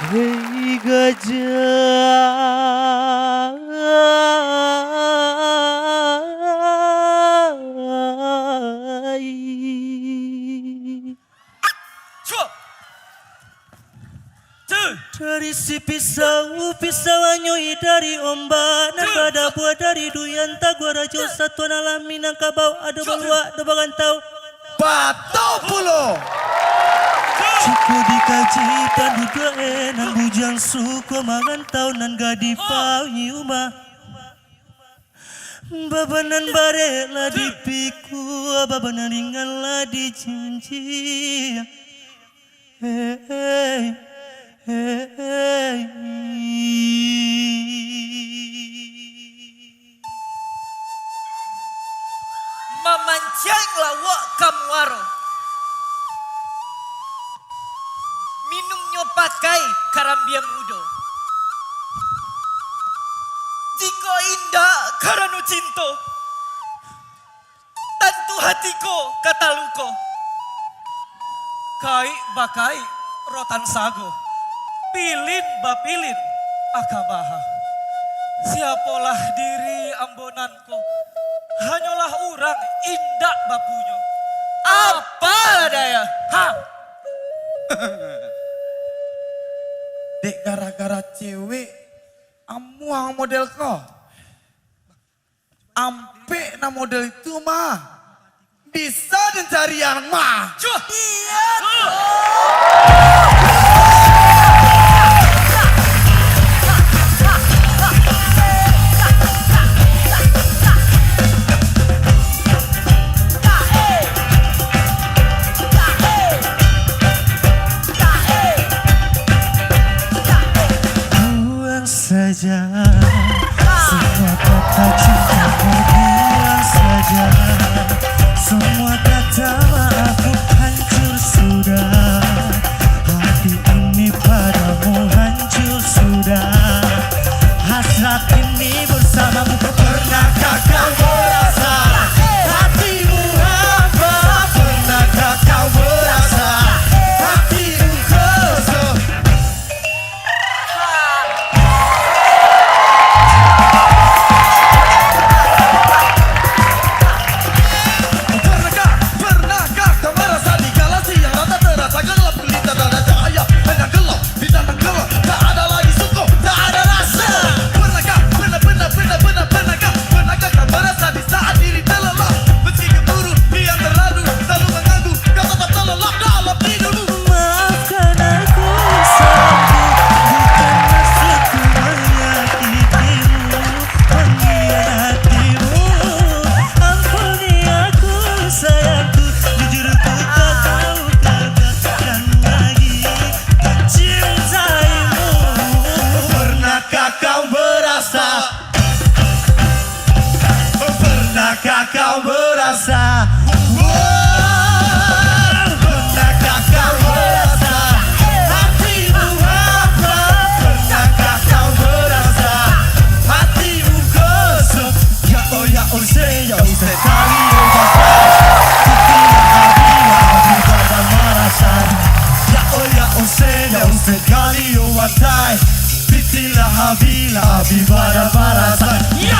Hei gajah, dari si pisau, pisauannya dari ombak, nan pada buah dari duyanta, gua rajo satuan alam minangkabau, ada balua, ada bagantau. Bato pulo. Suku dikaji tan duduk nan bujang suku magantau nan gadi pau nyuma. Babanan bare la dipiku, babanan ringan la dicinci. Hey, hey, hey. Mamancang lawak kamuaro. Minumnya pakai karambiam udo. Jika indah karena cinta, tentu hatiku kata luko. Kai bakai rotan sago, pilin bapilin akabaha. Siapalah diri ambonanku, hanyalah orang indah bapunya. Apa daya? Ha? Dek gara-gara cewek amuang model kau. Ampe na model itu mah bisa mencari yang mah. Iya. Saja semua kata cinta bilang saja, semua kata maafku hancur sudah, hati ini padamu hancur sudah, hasrat ini bersamamu. Pernahkah kau merasa hatimu apa? Pernahkah kau merasa hatimu kosong? Pernahkah kau merasa di kala siang rata terasa gelap gulita tak ada cahaya, hanya gelap di dalam gelap tak ada lagi suku, tak ada rasa. Pernahkah kau merasa di saat diri terlelap, meski keburu dia terlalu selalu mengganggu, kau tetap terlelap dalam tidurmu. Maafkan aku sayangku, bukan maksudku menyakitimu, mengkhianatimu. Ampuni aku sayangku, jujur ku tak tahu katakan lagi mencintaimu. Pernahkah kau merasa? Pernahkah kau merasa? Pernahkah kau merasa hatimu apa? Pernahkah kau merasa hatimu kosong? Ya oh sekali dan merasa. Ya oh sekali watai, fitilah habila bibara barasa. Ya.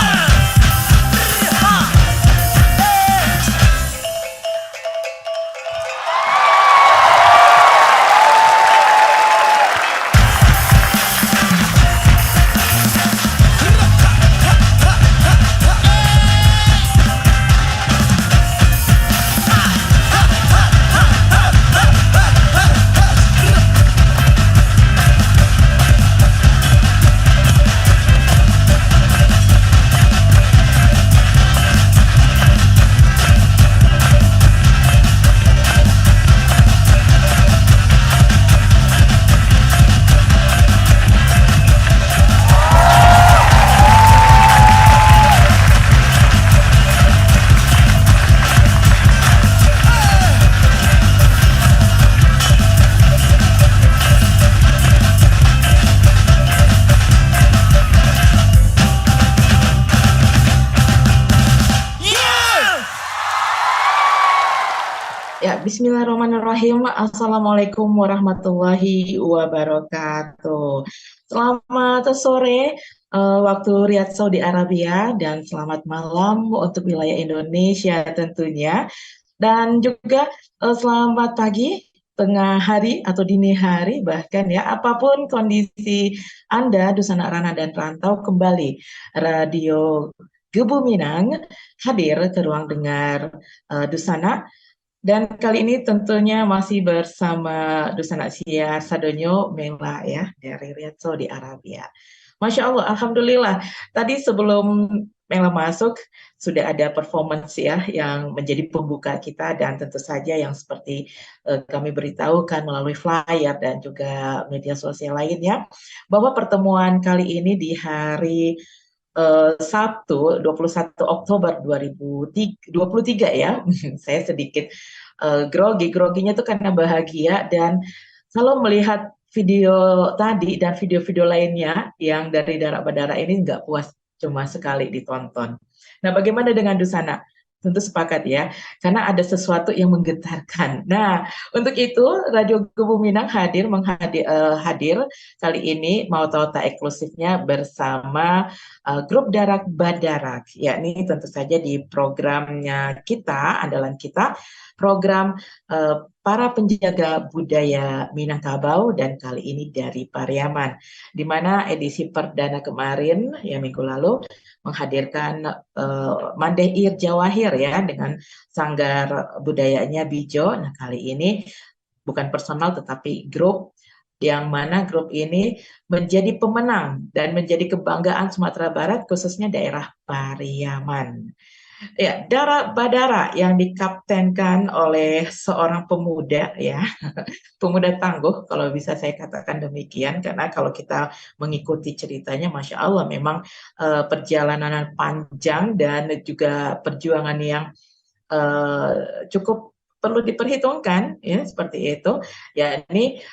Bismillahirrahmanirrahim. Assalamualaikum warahmatullahi wabarakatuh. Selamat sore waktu Riyadh Saudi Arabia dan selamat malam untuk wilayah Indonesia tentunya. Dan juga selamat pagi, tengah hari atau dini hari bahkan ya, apapun kondisi Anda, Dusana Rana dan Rantau, kembali Radio Gebu Minang hadir ke ruang dengar Dusana. Dan kali ini tentunya masih bersama Dusan Asia Sadonyo Mela ya dari Riyadh Saudi Arabia. Masya Allah, Alhamdulillah. Tadi sebelum Mela masuk sudah ada performance ya yang menjadi pembuka kita dan tentu saja yang seperti kami beritahukan melalui flyer dan juga media sosial lainnya bahwa pertemuan kali ini di hari Sabtu 21 Oktober 2023 ya. Saya sedikit groginya itu karena bahagia, dan kalau melihat video tadi dan video-video lainnya yang dari Darak Badara ini nggak puas cuma sekali ditonton. Nah, bagaimana dengan Dusana? Tentu sepakat ya, karena ada sesuatu yang menggetarkan. Nah, untuk itu Radio Gebu Minang hadir kali ini mau tahu tak eksklusifnya bersama grup Darak Badarak, yakni tentu saja di programnya kita, andalan kita, program para penjaga budaya Minangkabau, dan kali ini dari Pariaman, di mana edisi perdana kemarin ya minggu lalu menghadirkan Mandeir Jawahir ya dengan sanggar budayanya Bijo. Nah, kali ini bukan personal tetapi grup, yang mana grup ini menjadi pemenang dan menjadi kebanggaan Sumatera Barat, khususnya daerah Pariaman. Ya, Darak Badara yang dikaptenkan oleh seorang pemuda ya, pemuda tangguh kalau bisa saya katakan demikian, karena kalau kita mengikuti ceritanya Masya Allah memang perjalanan panjang dan juga perjuangan yang cukup perlu diperhitungkan ya, seperti itu, yakni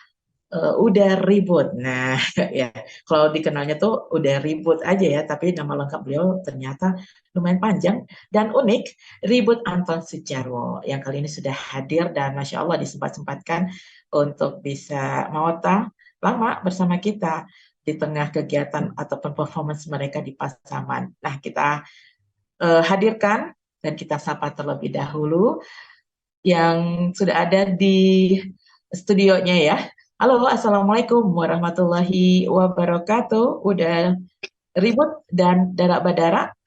udah ribut. Nah, ya kalau dikenalnya tuh udah ribut aja ya, tapi nama lengkap beliau ternyata lumayan panjang dan unik, Ribut Anton Sujarwo, yang kali ini sudah hadir dan Masya Allah disempat-sempatkan untuk bisa mawata lama bersama kita di tengah kegiatan ataupun performance mereka di Pasaman. Nah, kita hadirkan dan kita sapa terlebih dahulu yang sudah ada di studionya ya. Halo, Assalamualaikum warahmatullahi wabarakatuh. Udah Ribut dan Darak Badara.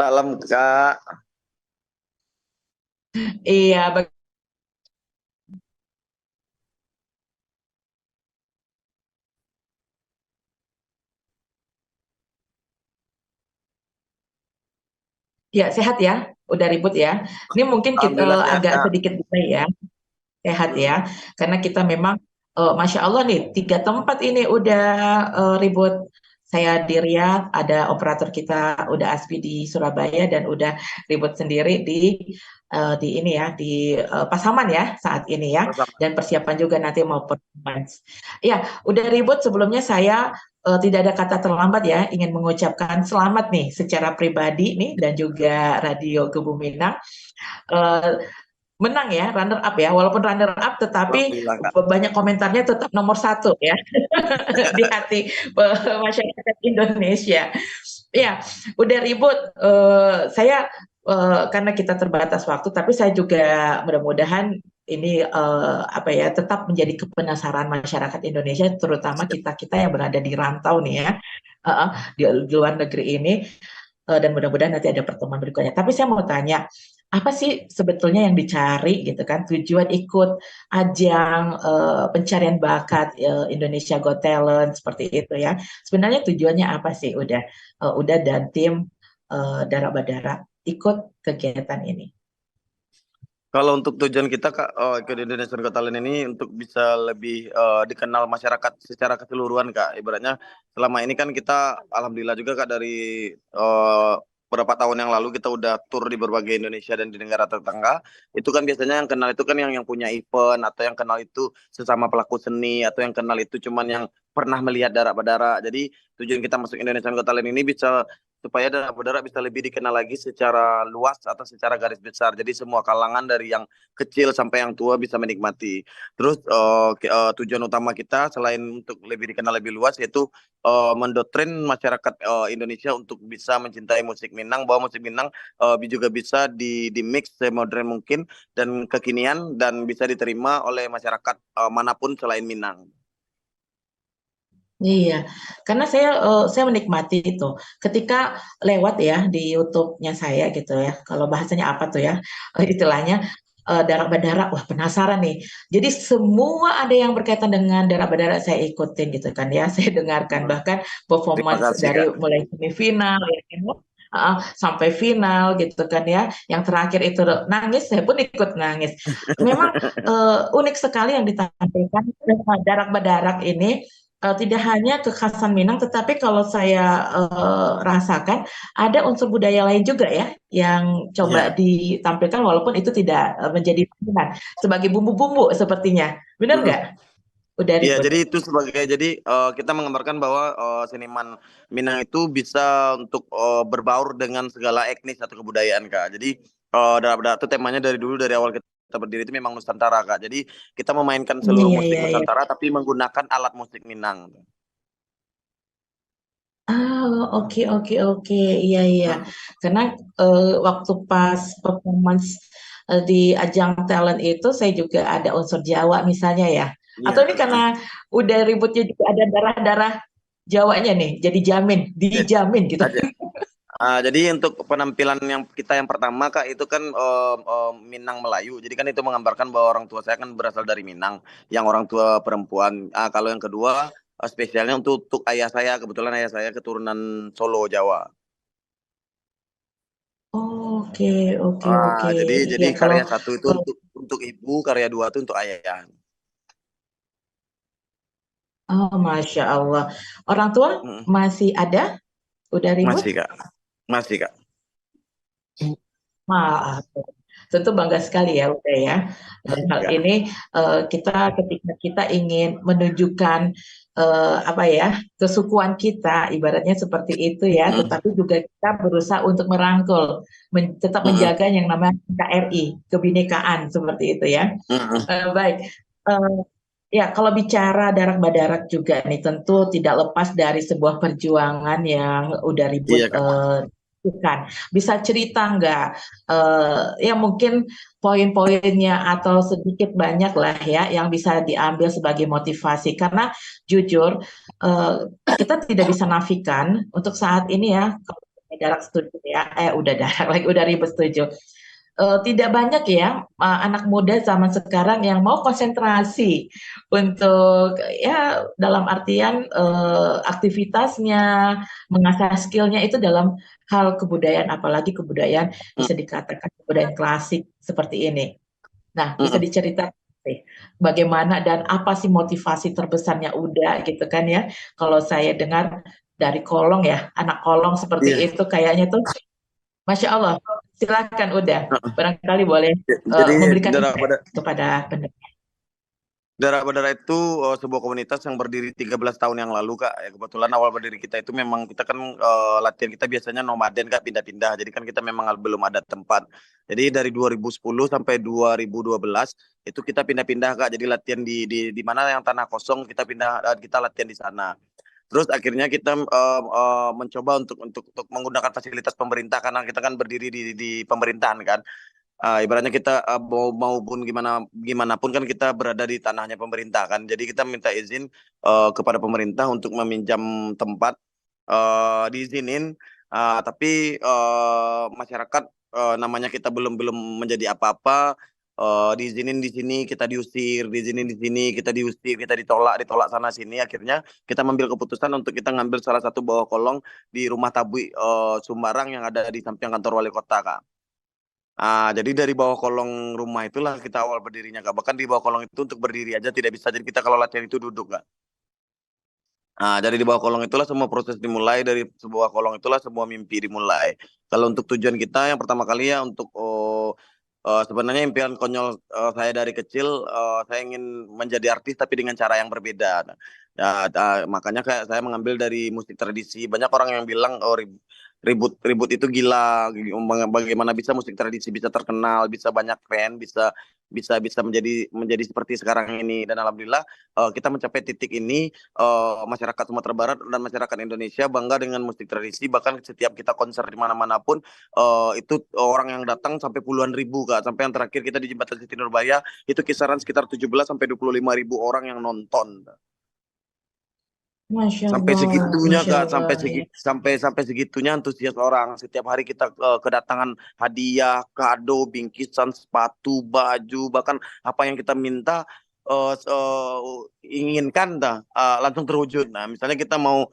Salam Kak. Iya, ya sehat ya. Udah Ribut ya. Ini mungkin kita Alhamdulillah sehat agak Kak. sedikit delay ya. Sehat ya. Karena kita memang Masya Allah nih 3 tempat ini udah Ribut. Saya di Riyadh, ada operator kita udah Aspi di Surabaya, dan udah Ribut sendiri di ini ya, di Pasaman ya saat ini ya, Sama. dan persiapan juga nanti mau performance. Ya, udah Ribut, sebelumnya saya tidak ada kata terlambat ya, ingin mengucapkan selamat nih secara pribadi nih dan juga Radio Gebu Minang. Menang ya, runner up ya, walaupun runner up tetapi Alhamdulillah Kak. banyak komentarnya tetap nomor 1 ya di hati masyarakat Indonesia. Ya, udah Ribut. Saya karena kita terbatas waktu, tapi saya juga mudah-mudahan ini apa ya, tetap menjadi kepenasaran masyarakat Indonesia, terutama kita yang berada di rantau nih ya, di luar negeri ini, dan mudah-mudahan nanti ada pertemuan berikutnya. Tapi saya mau tanya, apa sih sebetulnya yang dicari gitu kan, tujuan ikut ajang pencarian bakat Indonesia Got Talent seperti itu ya, sebenarnya tujuannya apa sih? Udah dan tim Darak Badara ikut kegiatan ini. Kalau untuk tujuan kita Kak, ikut Indonesian Got Talent ini untuk bisa lebih dikenal masyarakat secara keseluruhan Kak. Ibaratnya selama ini kan kita alhamdulillah juga Kak, dari beberapa tahun yang lalu kita udah tur di berbagai Indonesia dan di negara tetangga. Itu kan biasanya yang kenal itu kan yang punya event, atau yang kenal itu sesama pelaku seni, atau yang kenal itu cuman yang pernah melihat Darak Badara. Jadi tujuan kita masuk Indonesian Got Talent ini bisa supaya daerah berdarah bisa lebih dikenal lagi secara luas atau secara garis besar. Jadi semua kalangan dari yang kecil sampai yang tua bisa menikmati. Terus tujuan utama kita selain untuk lebih dikenal lebih luas yaitu mendoktrin masyarakat Indonesia untuk bisa mencintai musik Minang, bahwa musik Minang juga bisa di mix semodern mungkin dan kekinian dan bisa diterima oleh masyarakat manapun selain Minang. Iya, karena saya menikmati itu ketika lewat ya di YouTube-nya saya gitu ya. Kalau bahasanya apa tuh ya istilahnya darak berdarak. Wah penasaran nih. Jadi semua ada yang berkaitan dengan darak berdarak saya ikutin gitu kan ya. Saya dengarkan Hmm. bahkan Terima performance kasih dari Kak. mulai semifinal ya kan, sampai final gitu kan ya. Yang terakhir itu nangis, saya pun ikut nangis. Memang unik sekali yang ditampilkan darak berdarak ini. Tidak hanya kekhasan Minang, tetapi kalau saya rasakan ada unsur budaya lain juga ya yang coba Iya. ditampilkan walaupun itu tidak menjadi pilihan sebagai bumbu-bumbu sepertinya. Benar nggak? Udah Iya, ribut. jadi itu kita menggambarkan bahwa seniman Minang itu bisa untuk berbaur dengan segala etnis atau kebudayaan Kak. Jadi dalam itu temanya dari dulu dari awal kita berdiri itu memang Nusantara Kak. Jadi kita memainkan seluruh Iya, musik iya, iya. Nusantara tapi menggunakan alat musik Minang. Oke, oke, oke. Iya, iya. Hmm. Karena waktu pas performance di ajang talent itu saya juga ada unsur Jawa misalnya ya. Atau Iya. ini karena udah ributnya juga ada darah-darah Jawanya nih, jadi jamin, Jadi, dijamin gitu. aja. Jadi untuk penampilan yang kita yang pertama Kak itu kan Minang Melayu. Jadi kan itu menggambarkan bahwa orang tua saya kan berasal dari Minang, yang orang tua perempuan. Kalau yang kedua spesialnya untuk ayah saya, kebetulan ayah saya keturunan Solo Jawa. Oke, oke, oke. Jadi Iya, kalau karya satu itu kalau untuk ibu, karya dua itu untuk ayah. Masya Allah. Orang tua Mm, masih ada? Udah ribut? Masih Kak, masih Kak. Maaf. Tentu bangga sekali ya udah ya. Dalam hal Kak. ini kita ketika kita ingin menunjukkan apa ya kesukuan kita, ibaratnya seperti itu ya. Mm, Tetapi juga kita berusaha untuk merangkul, tetap mm, menjaga yang namanya KRI, kebinekaan seperti itu ya. mm. Baik. Eh, Ya, kalau bicara darak badarak juga nih tentu tidak lepas dari sebuah perjuangan yang udah ribut Iya Kak. bukan. Bisa cerita nggak? Ya mungkin poin-poinnya atau sedikit banyak lah ya yang bisa diambil sebagai motivasi. Karena jujur eh, kita tidak bisa nafikan untuk saat ini ya. Kalau darak setuju ya, udah darak lagi udah ribet setuju. Tidak banyak ya anak muda zaman sekarang yang mau konsentrasi untuk ya dalam artian aktivitasnya, mengasah skillnya itu dalam hal kebudayaan, apalagi kebudayaan Mm, bisa dikatakan kebudayaan klasik seperti ini. Nah, bisa mm, diceritakan sih, bagaimana dan apa sih motivasi terbesarnya Uda gitu kan ya? Kalau saya dengar dari kolong ya, anak kolong seperti Iya. itu kayaknya tuh Masya Allah, silakan udah. Barangkali boleh Jadi memberikan Darah insight kepada pendengar. Darah Berdarah itu sebuah komunitas yang berdiri 13 tahun yang lalu Kak. Ya, kebetulan awal berdiri kita itu memang kita kan latihan kita biasanya nomaden Kak, pindah-pindah. Jadi kan kita memang belum ada tempat. Jadi dari 2010 sampai 2012 itu kita pindah-pindah Kak. Jadi latihan di mana yang tanah kosong kita pindah, kita latihan di sana. Terus akhirnya kita mencoba untuk menggunakan fasilitas pemerintah karena kita kan berdiri di pemerintahan kan. Ibaratnya kita maupun gimana pun kan kita berada di tanahnya pemerintah kan. Jadi kita minta izin kepada pemerintah untuk meminjam tempat, diizinin, tapi masyarakat namanya kita belum belum menjadi apa-apa, diizinin di sini kita diusir, diizinin di sini kita diusir, kita ditolak, ditolak sana sini. Akhirnya kita mengambil keputusan untuk kita ngambil salah satu bawah kolong di Rumah Tabui Sumbarang yang ada di samping kantor wali kota Kak. Jadi dari bawah kolong rumah itulah kita awal berdirinya Kak. Bahkan di bawah kolong itu untuk berdiri aja tidak bisa. Jadi kita kalau latihan itu duduk Kak. Jadi di bawah kolong itulah semua proses dimulai, dari sebuah kolong itulah semua mimpi dimulai. Kalau untuk tujuan kita yang pertama kali ya untuk sebenarnya impian konyol saya dari kecil, saya ingin menjadi artis tapi dengan cara yang berbeda. Nah, makanya kayak saya mengambil dari musik tradisi. Banyak orang yang bilang ribut itu gila. Bagaimana bisa musik tradisi bisa terkenal, bisa banyak fan, bisa bisa bisa menjadi seperti sekarang ini. Dan alhamdulillah kita mencapai titik ini, masyarakat Sumatera Barat dan masyarakat Indonesia bangga dengan musik tradisi. Bahkan setiap kita konser di mana-mana pun itu orang yang datang sampai puluhan ribu Kak. Sampai yang terakhir kita di Jembatan Siti Nurbaya itu kisaran sekitar 17 sampai 25 ribu orang yang nonton. Masya Sampai Allah, segitunya Masya Kak, Allah. Ya. sampai segitunya antusias orang. Setiap hari kita kedatangan hadiah, kado, bingkisan, sepatu, baju, bahkan apa yang kita minta inginkan langsung terwujud. Nah, misalnya kita mau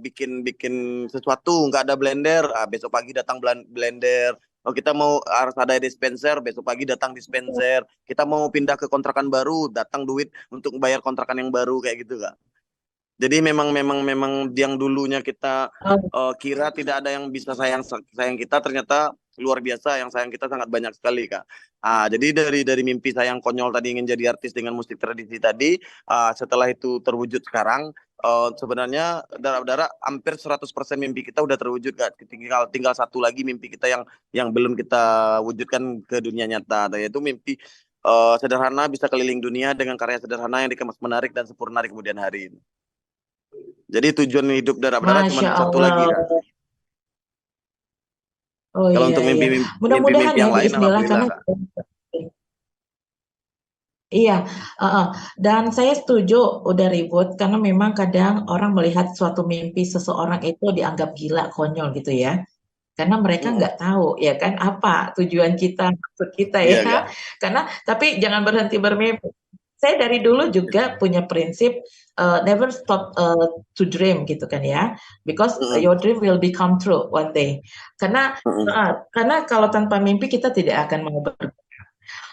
bikin bikin sesuatu nggak ada blender, besok pagi datang blender. Oh, kita mau harus ada dispenser, besok pagi datang dispenser. Kita mau pindah ke kontrakan baru, datang duit untuk bayar kontrakan yang baru kayak gitu Kak. Jadi memang yang dulunya kita Oh, kira tidak ada yang bisa sayang sayang kita, ternyata luar biasa yang sayang kita sangat banyak sekali Kak. Jadi dari mimpi saya yang konyol tadi ingin jadi artis dengan musik tradisi tadi, setelah itu terwujud sekarang, sebenarnya darah-darah hampir 100% mimpi kita udah terwujud Kak. Tinggal satu lagi mimpi kita yang belum kita wujudkan ke dunia nyata, yaitu mimpi sederhana bisa keliling dunia dengan karya sederhana yang dikemas menarik dan sempurna di kemudian hari. Jadi tujuan hidup darah-darah cuma Masya satu lagi Allah. Kak. Oh Kalau iya, untuk iya. Mudah-mudahan mimpi ya, yang lain Bismillah, alhamdulillah karena Kak. iya, dan saya setuju udah ribut karena memang kadang orang melihat suatu mimpi seseorang itu dianggap gila, konyol gitu ya. Karena mereka Mm-mm. nggak tahu ya kan apa tujuan kita, maksud kita Iya ya. Kak. Karena tapi jangan berhenti bermimpi. Saya dari dulu juga punya prinsip never stop to dream gitu kan ya, because Mm-mm. your dream will become true one day. Mm-mm. Karena kalau tanpa mimpi kita tidak akan mau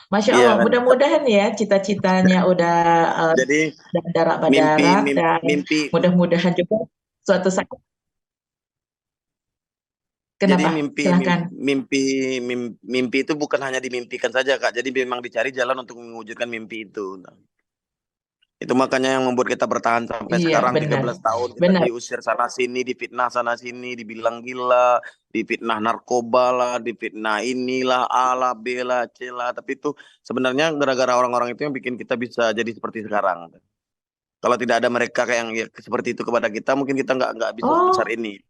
Masya Iya Allah, kan. mudah-mudahan ya cita-citanya udah Jadi mimpi berdarat mimpi, dan mimpi mudah-mudahan juga suatu saat. jadi Kenapa? mimpi Silahkan. mimpi mimpi itu bukan hanya dimimpikan saja Kak. Jadi memang dicari jalan untuk mewujudkan mimpi itu. Nah, itu makanya yang membuat kita bertahan sampai Iya, sekarang benar. 13 tahun kita Benar. diusir sana sini, difitnah sana sini, dibilang gila, difitnah narkoba lah, difitnah inilah, A lah, B lah, C lah. Tapi itu sebenarnya gara-gara orang-orang itu yang bikin kita bisa jadi seperti sekarang. Kalau tidak ada mereka kayak yang ya, seperti itu kepada kita, mungkin kita nggak bisa sebesar Oh, ini.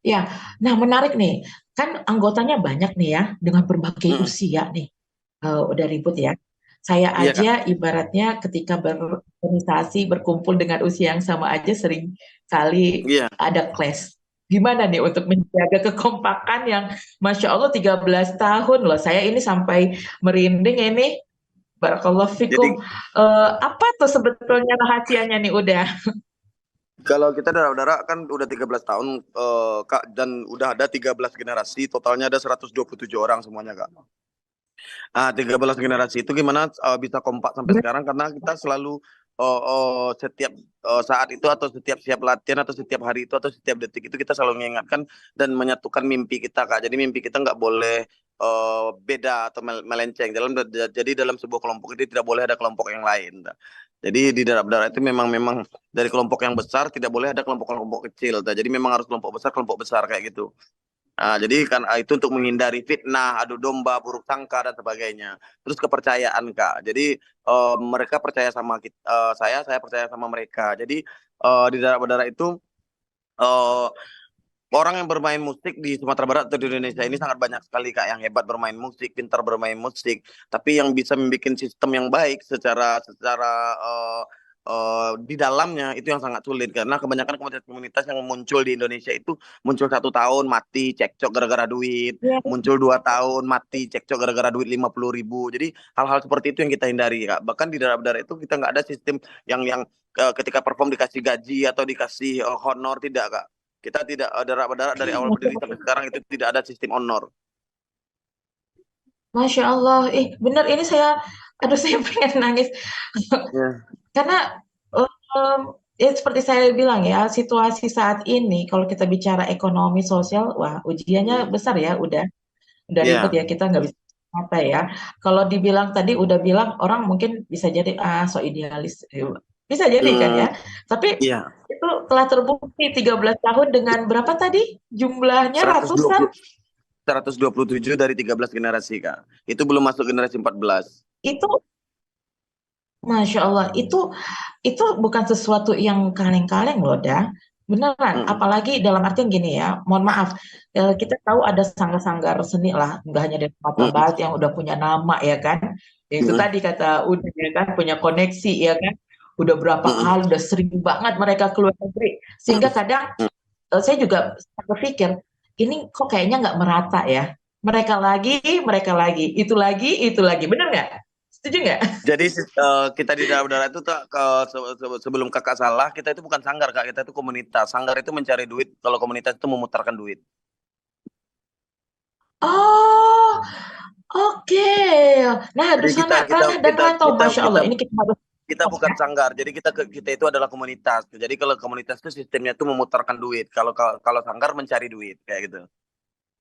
ya. Nah, menarik nih. Kan anggotanya banyak nih ya, dengan berbagai Mm, usia nih. Udah ribut ya. Saya iya aja kak. ibaratnya ketika berorganisasi, berkumpul dengan usia yang sama aja sering kali Iya. ada clash. Gimana nih untuk menjaga kekompakan yang Masya Allah 13 tahun loh. Saya ini sampai merinding ini. Barakallahu Jadi fikum. Apa tuh sebetulnya rahasianya nih udah? kalau kita darah-darah kan udah 13 tahun kak, dan udah ada 13 generasi, totalnya ada 127 orang semuanya kak. 13 generasi itu gimana bisa kompak sampai sekarang karena kita selalu setiap saat itu atau setiap siap latihan atau setiap hari itu atau setiap detik itu kita selalu mengingatkan dan menyatukan mimpi kita Kak. Jadi mimpi kita nggak boleh beda atau melenceng. Jadi dalam sebuah kelompok itu tidak boleh ada kelompok yang lain. Jadi di darah-darah itu memang dari kelompok yang besar tidak boleh ada kelompok-kelompok kecil. Jadi memang harus kelompok besar kayak gitu. Jadi kan itu untuk menghindari fitnah, adu domba, buruk sangka dan sebagainya. Terus kepercayaan Kak. Jadi mereka percaya sama kita, saya percaya sama mereka. Jadi di daerah-daerah itu eh, orang yang bermain musik di Sumatera Barat atau di Indonesia ini sangat banyak sekali Kak yang hebat bermain musik, pintar bermain musik, tapi yang bisa membuat sistem yang baik secara secara di dalamnya itu yang sangat sulit karena kebanyakan komunitas-komunitas yang muncul di Indonesia itu muncul 1 tahun mati cekcok gara-gara duit, Ya, muncul 2 tahun mati cekcok gara-gara duit 50 ribu. Jadi hal-hal seperti itu yang kita hindari Kak. Bahkan di daerah-daerah itu kita nggak ada sistem yang ketika perform dikasih gaji atau dikasih honor, tidak Kak. Kita tidak ada daerah dari awal berdiri sampai sekarang itu tidak ada sistem honor. Masya Allah, bener ini aduh saya pengen nangis. Ya, Karena em, ya seperti saya bilang ya, situasi saat ini kalau kita bicara ekonomi sosial, wah ujiannya besar ya, udah ribet ya, ya kita nggak bisa apa ya. Kalau dibilang tadi udah bilang orang mungkin bisa jadi so idealis. Bisa jadi kan Hmm, ya. Tapi iya, itu telah terbukti 13 tahun dengan berapa tadi? Jumlahnya ratusan. 120 127 dari 13 generasi Kak. Itu belum masuk generasi 14. Itu Masya Allah, itu bukan sesuatu yang kaleng-kaleng loh, dah. Beneran, Mm-mm. apalagi dalam artian gini ya, mohon maaf, kita tahu ada sanggar-sanggar seni lah, nggak hanya dari Sumatera Mm-mm. Barat yang udah punya nama ya kan. Ya, itu Mm-mm. tadi kata udah ya kan, punya koneksi ya kan. Udah berapa Mm-mm. kali, udah sering banget mereka keluar negeri. Sehingga kadang saya juga berpikir, ini kok kayaknya nggak merata ya. Mereka lagi, itu lagi. Bener nggak? Setuju nggak? Jadi kita di daerah itu tuh sebelum kakak salah, kita itu bukan sanggar kak, kita itu komunitas. Sanggar itu mencari duit, kalau komunitas itu memutarkan duit. Oh, oke. Nah, Jadi kita Dusana kita Ranah dan kita Rantau, kita Masya kita Allah, ini kita harus kita bukan sanggar. Jadi kita itu adalah komunitas. Jadi kalau komunitas itu sistemnya itu memutarkan duit. Kalau sanggar mencari duit kayak gitu.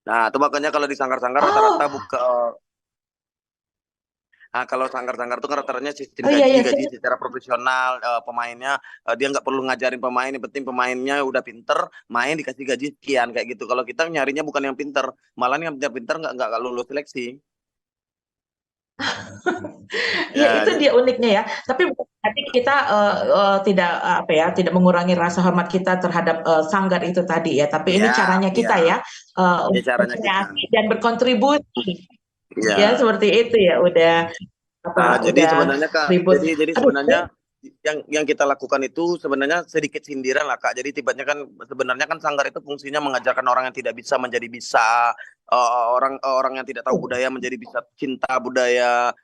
Nah, itu makanya kalau di sanggar-sanggar rata-rata Oh, buka. Nah, kalau sanggar-sanggar itu kan rata-ratanya sistem oh iya, gaji, iya. gaji secara profesional, pemainnya dia nggak perlu ngajarin pemain, yang penting pemainnya udah pinter, main dikasih gaji sekian kayak gitu. Kalau kita nyarinya bukan yang pinter, malah yang pinter nggak lulus seleksi. Iya, Ya, itu jadi dia uniknya ya. Tapi bukan berarti kita tidak apa ya, tidak mengurangi rasa hormat kita terhadap sanggar itu tadi ya. Tapi ini ya, caranya ya, kita ya ya untuk caranya kita. berkreasi dan berkontribusi. Ya, Ya. seperti itu ya. Jadi Udah sebenarnya Kak, ribut. jadi Aduh, sebenarnya yang kita lakukan itu sebenarnya sedikit sindiran lah Kak. Jadi tiba kan sebenarnya kan sanggar itu fungsinya mengajarkan orang yang tidak bisa menjadi bisa, orang yang tidak tahu budaya menjadi bisa cinta budaya.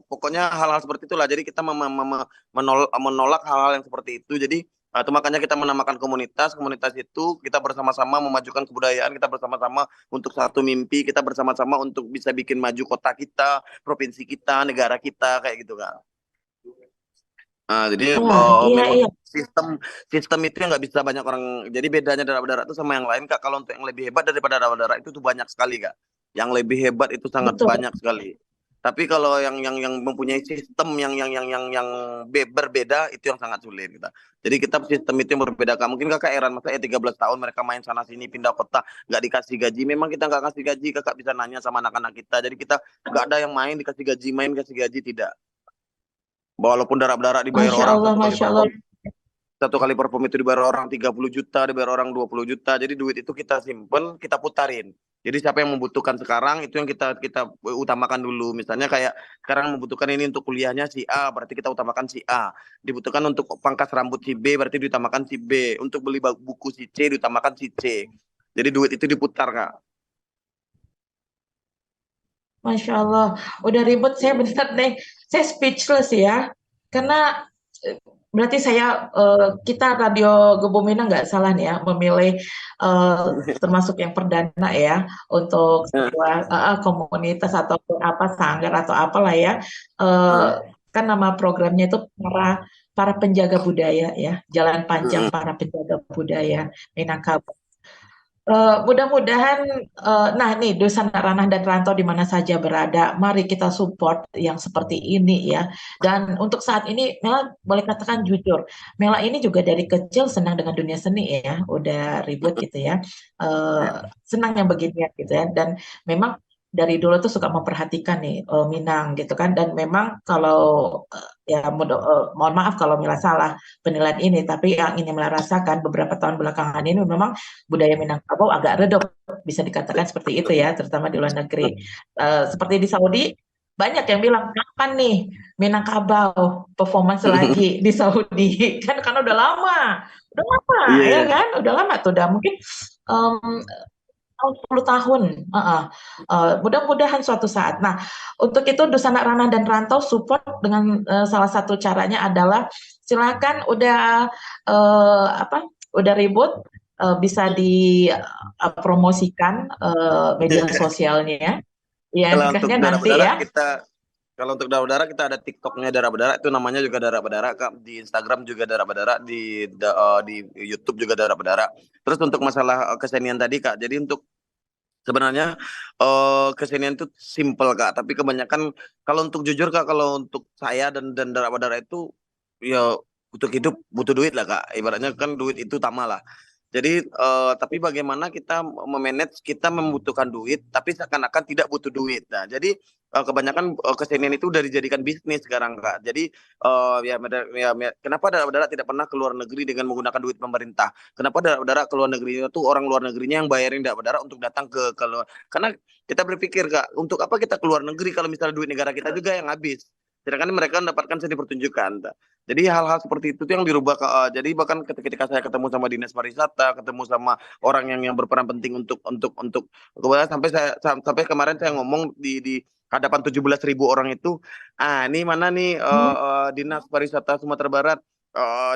Pokoknya hal-hal seperti itulah. Jadi kita menolak hal-hal yang seperti itu. Jadi itu makanya kita menamakan komunitas. Komunitas itu kita bersama-sama memajukan kebudayaan, kita bersama-sama untuk satu mimpi, kita bersama-sama untuk bisa bikin maju kota kita, provinsi kita, negara kita kayak gitu Kak. Nah, jadi wah, iya, memang iya. sistem sistem itu yang nggak bisa banyak orang. Jadi bedanya darah-darah itu sama yang lain Kak. Kalau untuk yang lebih hebat daripada darah-darah itu tuh banyak sekali Kak. Yang lebih hebat itu sangat Betul. banyak sekali. Tapi kalau yang mempunyai sistem yang berbeda itu yang sangat sulit kita. Jadi kita sistem itu yang berbeda Kak. Mungkin Kakak heran masa ya 13 tahun mereka main sana sini pindah kota nggak dikasih gaji. Memang kita nggak kasih gaji, Kakak bisa nanya sama anak-anak kita. Jadi kita nggak ada yang main dikasih gaji, main kasih gaji tidak. Walaupun darah-darah dibayar Masya orang Allah, Masya Allah. satu kali perform itu dibayar orang 30 juta, dibayar orang 20 juta. Jadi duit itu kita simpen, kita putarin. Jadi siapa yang membutuhkan sekarang itu yang kita kita utamakan dulu. Misalnya kayak sekarang membutuhkan ini untuk kuliahnya si A, berarti kita utamakan si A. Dibutuhkan untuk pangkas rambut si B, berarti diutamakan si B. Untuk beli buku si C, diutamakan si C. Jadi duit itu diputar, Kak. Masya Allah, udah ribet saya bener deh. Saya speechless ya, karena berarti kita Radio Gebomina nggak salah nih ya memilih termasuk yang perdana ya untuk sebuah komunitas ataupun apa sanggar atau apalah ya. Eh, kan nama programnya itu para para penjaga budaya ya, Jalan Panjang para penjaga budaya Minangkabau. Mudah-mudahan, nah nih Dusan Ranah dan Rantau di mana saja berada, mari kita support yang seperti ini ya. Dan untuk saat ini, Mela boleh katakan jujur, Mela ini juga dari kecil senang dengan dunia seni ya, udah ribut gitu ya, senang yang beginian gitu ya. Dan memang dari dulu tuh suka memperhatikan nih Minang gitu kan. Dan memang kalau ya mohon maaf kalau Mela salah penilaian ini, tapi yang ini Mela rasakan beberapa tahun belakangan ini memang budaya Minangkabau agak redup, bisa dikatakan seperti itu ya, terutama di luar negeri. Seperti di Saudi, banyak yang bilang, kapan nih Minangkabau performance lagi di Saudi? Kan karena udah lama Iya, ya iya. kan, udah lama tuh, udah mungkin um, 10 tahun. Mudah-mudahan suatu saat. Nah, untuk itu Dusana Ranah dan Rantau support dengan salah satu caranya adalah silakan udah ribut bisa dipromosikan media sosialnya. Ya, Kalau untuk kayaknya darah nanti berdarah ya. kita Kalau untuk darah berdarah kita ada TikToknya darah berdarah itu namanya juga darah berdarah Kak. Di Instagram juga darah berdarah, di YouTube juga darah berdarah. Terus untuk masalah kesenian tadi Kak, jadi untuk sebenarnya kesenian itu simple Kak, tapi kebanyakan kalau untuk jujur Kak, kalau untuk saya dan darah berdarah itu ya untuk hidup butuh duit lah Kak. Ibaratnya kan duit itu utama lah. Jadi tapi bagaimana kita memanage kita membutuhkan duit tapi seakan-akan tidak butuh duit. Nah, jadi kebanyakan kesenian itu udah dijadikan bisnis sekarang Kak. Jadi kenapa darah-darah tidak pernah keluar negeri dengan menggunakan duit pemerintah? Kenapa darah-darah keluar negeri itu orang luar negerinya yang bayarin darah-darah untuk datang ke luar? Karena kita berpikir Kak, untuk apa kita keluar negeri kalau misalnya duit negara kita juga yang habis. Sedangkan mereka mendapatkan seni pertunjukan. Jadi hal-hal seperti itu tuh yang dirubah. Jadi bahkan ketika saya ketemu sama dinas pariwisata, ketemu sama orang yang berperan penting untuk kemudian sampai kemarin saya ngomong di hadapan 17.000 orang itu, ini mana nih dinas pariwisata Sumatera Barat,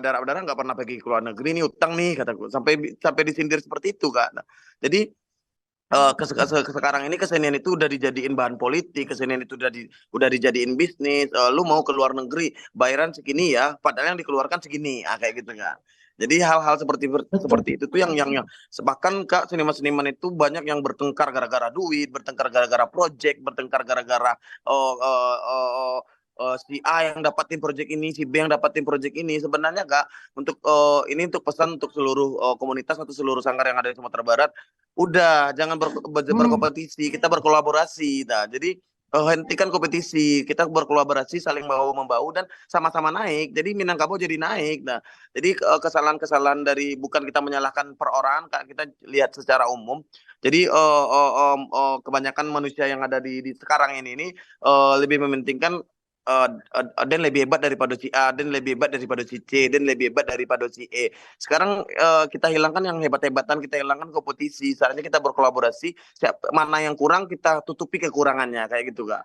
darah-darah nggak pernah pergi ke luar negeri nih, utang nih kataku, sampai disindir seperti itu Kak. Nah, jadi sekarang ini kesenian itu udah dijadiin bahan politik, kesenian itu udah dijadiin bisnis. Lu mau ke luar negeri bayaran segini ya, padahal yang dikeluarkan segini, kayak gitu kan. Jadi hal-hal Betul. seperti itu tuh yang bahkan Kak, seniman-seniman itu banyak yang bertengkar gara-gara duit, bertengkar gara-gara project, bertengkar gara-gara uh, uh, uh, si A yang dapatin project ini, si B yang dapatin project ini. Sebenarnya Kak, untuk ini untuk pesan untuk seluruh komunitas atau seluruh sanggar yang ada di Sumatera Barat, udah jangan Hmm. berkompetisi, kita berkolaborasi. Nah, jadi hentikan kompetisi, kita berkolaborasi, saling bahu membahu dan sama-sama naik. Jadi Minangkabau jadi naik. Nah, jadi kesalahan-kesalahan dari bukan kita menyalahkan perorangan, Kak, kita lihat secara umum. Jadi kebanyakan manusia yang ada di sekarang ini lebih mementingkan dan lebih hebat daripada si A, dan lebih hebat daripada si C, dan lebih hebat daripada si E. Sekarang kita hilangkan yang hebat-hebatan, kita hilangkan kompetisi. Seharusnya kita berkolaborasi. Mana yang kurang kita tutupi kekurangannya kayak gitu Kak.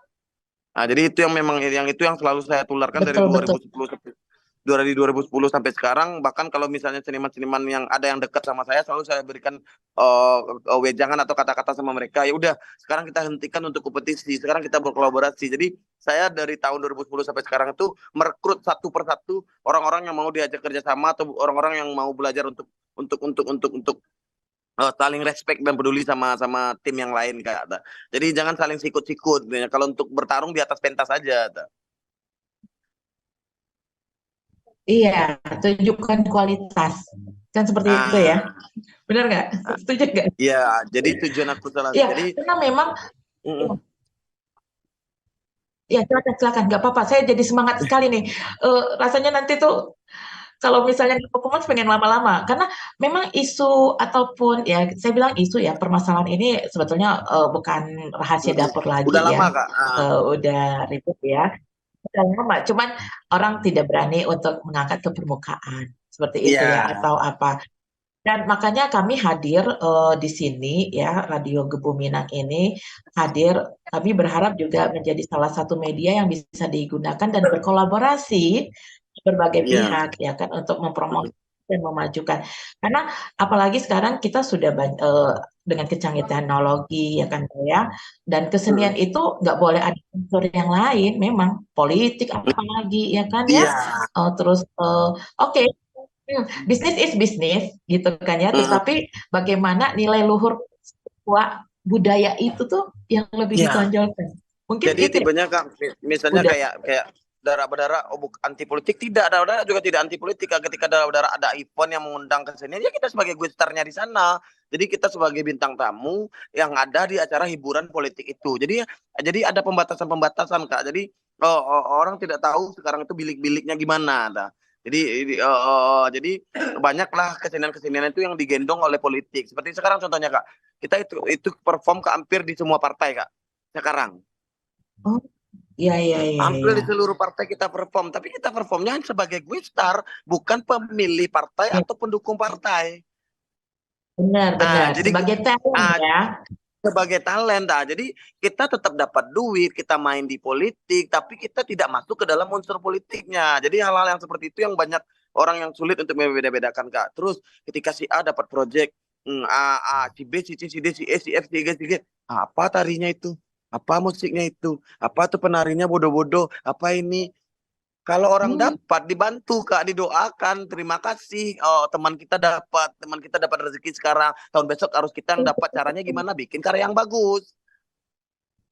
Nah, jadi itu yang memang itu yang selalu saya tularkan dari Betul, betul. 2010 sampai sekarang. Bahkan kalau misalnya seniman-seniman yang ada yang dekat sama saya, selalu saya berikan wejangan atau kata-kata sama mereka. Ya udah, sekarang kita hentikan untuk kompetisi, sekarang kita berkolaborasi. Jadi saya dari tahun 2010 sampai sekarang itu merekrut satu persatu orang-orang yang mau diajak kerjasama atau orang-orang yang mau belajar untuk saling respect dan peduli sama tim yang lain Kak. Jadi jangan saling sikut-sikut. Kalau untuk bertarung di atas pentas saja. Iya, tunjukkan kualitas. Kan seperti itu ya. Ah, Benar nggak? Setuju nggak? iya, jadi tujuan aku selalu. Iya, Jadi, karena memang, mm, ya silakan, silakan. Nggak apa-apa. Saya jadi semangat sekali nih. Rasanya nanti tuh kalau misalnya di performance pengen lama-lama. Karena memang isu ataupun ya saya bilang isu ya, permasalahan ini sebetulnya bukan rahasia dapur udah lagi lama ya. Kak. Udah ribut ya. Udah lama. Cuman orang tidak berani untuk mengangkat ke permukaan. Seperti itu ya. Iya, Atau apa. Dan makanya kami hadir di sini ya, Radio Gebu Minang ini hadir. Kami berharap juga menjadi salah satu media yang bisa digunakan dan berkolaborasi berbagai iya, pihak ya kan untuk mempromosikan dan memajukan. Karena apalagi sekarang kita sudah dengan kecanggihan teknologi ya kan ya, dan kesenian itu nggak boleh ada unsur yang lain, memang politik apalagi ya kan ya. iya. Terus oke, bisnis is bisnis gitu kan ya. Mm, Tetapi bagaimana nilai luhur budaya itu tuh yang lebih iya. ditonjolkan. Mungkin Jadi itu ya, tipenya Kak, misalnya budaya. kayak darah berdarah anti politik, tidak, darah berdarah juga tidak anti politik Kak. Ketika darah berdarah ada event yang mengundang ke sini, ya kita sebagai guestarnya di sana. Jadi kita sebagai bintang tamu yang ada di acara hiburan politik itu. Jadi ada pembatasan-pembatasan Kak. Jadi orang tidak tahu sekarang itu bilik-biliknya gimana. Nah. Jadi banyaklah kesenian-kesenian itu yang digendong oleh politik. Seperti sekarang contohnya Kak, kita itu perform ke hampir di semua partai Kak. Sekarang Oh, iya, iya, iya, hampir iya. di seluruh partai kita perform, tapi kita performnya sebagai gue star, bukan pemilih partai Ya, atau pendukung partai. benar, Ah, benar. jadi Sebagai talent ah, ya. sebagai talenta, jadi kita tetap dapat duit, kita main di politik, tapi kita tidak masuk ke dalam unsur politiknya. Jadi hal-hal yang seperti itu yang banyak orang yang sulit untuk membeda-bedakan Kak. Terus ketika si A dapat project, si B, si C, si D, si E, si F, si G, si G, apa tarinya itu? Apa musiknya itu? Apa tuh penarinya bodoh-bodoh? Apa ini? Kalau orang Hmm, dapat dibantu Kak, didoakan, terima kasih. Teman kita dapat rezeki sekarang. Tahun besok harus kita yang dapat, caranya gimana? Bikin karya yang bagus.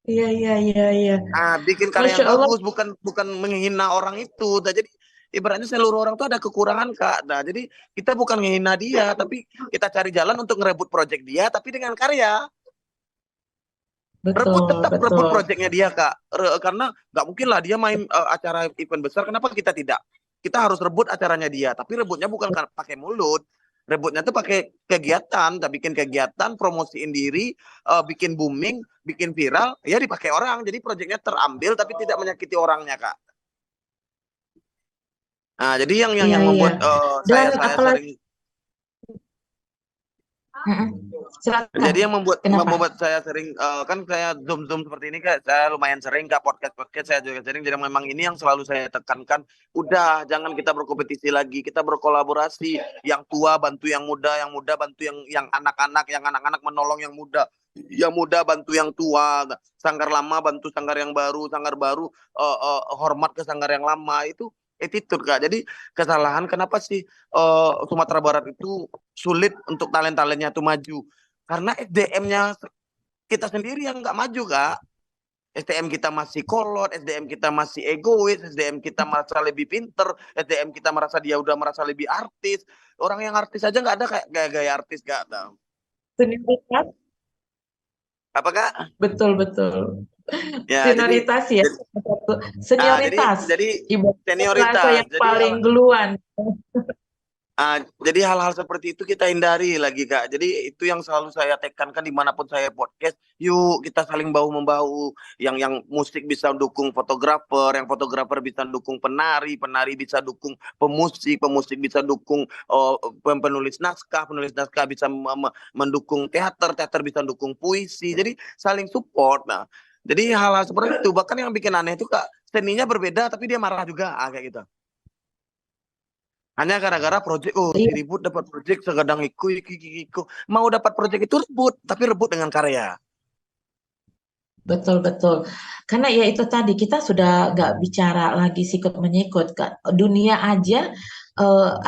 iya, iya, iya, iya. Bikin karya Masya yang Allah. bagus, bukan bukan menghina orang itu. Nah, jadi ibaratnya seluruh orang tuh ada kekurangan Kak. Nah, jadi kita bukan ngehina dia, tapi kita cari jalan untuk ngerebut project dia, tapi dengan karya. Rebut Betul, tetap rebut betul. projectnya dia Kak. Karena nggak mungkin lah dia main acara event besar, kenapa kita tidak? Kita harus rebut acaranya dia, tapi rebutnya bukan pakai mulut. Rebutnya tuh pakai kegiatan, kita bikin kegiatan, promosiin diri, bikin booming, bikin viral, ya dipakai orang. Jadi proyeknya terambil tapi tidak menyakiti orangnya, Kak. Nah, jadi yang Iya, iya. membuat Dan saya apalagi, sering silakan. jadi yang Kenapa? membuat saya sering kan saya zoom seperti ini Kak, saya lumayan sering Kak podcast saya juga sering. Jadi memang ini yang selalu saya tekankan, udah jangan kita berkompetisi lagi, kita berkolaborasi. Yang tua bantu yang muda bantu yang anak-anak menolong yang muda bantu yang tua, sanggar lama bantu sanggar yang baru, sanggar baru hormat ke sanggar yang lama. Itu attitude Kak. Jadi kesalahan kenapa sih Sumatera Barat itu sulit untuk talent-talentnya tuh maju, karena SDM-nya kita sendiri yang nggak maju Kak. SDM kita masih kolot, SDM kita masih egois, SDM kita merasa lebih pinter, SDM kita merasa dia udah merasa lebih artis. Orang yang artis aja nggak ada kayak gaya-gaya artis Kak. Senioritas, Apa Kak? betul, betul. Ya jadi Senioritas ya, senioritas. jadi Ibaratnya rasa senioritas. yang paling duluan. Jadi hal-hal seperti itu kita hindari lagi Kak. Jadi itu yang selalu saya tekankan dimanapun saya podcast. Yuk kita saling bahu-membahu. Yang musik bisa dukung fotografer, yang fotografer bisa dukung penari, penari bisa dukung pemusik, pemusik bisa dukung penulis naskah bisa mendukung teater, teater bisa dukung puisi. Jadi saling support. Nah, jadi hal-hal seperti itu. Bahkan yang bikin aneh itu Kak, seninya berbeda tapi dia marah juga kayak gitu. Hanya gara-gara project, si Iya, ribut dapat project segadang iku. Mau dapat project itu rebut, tapi rebut dengan karya. betul, betul. Karena ya itu tadi, kita sudah nggak bicara lagi sikut menyikut. Kak. Dunia aja,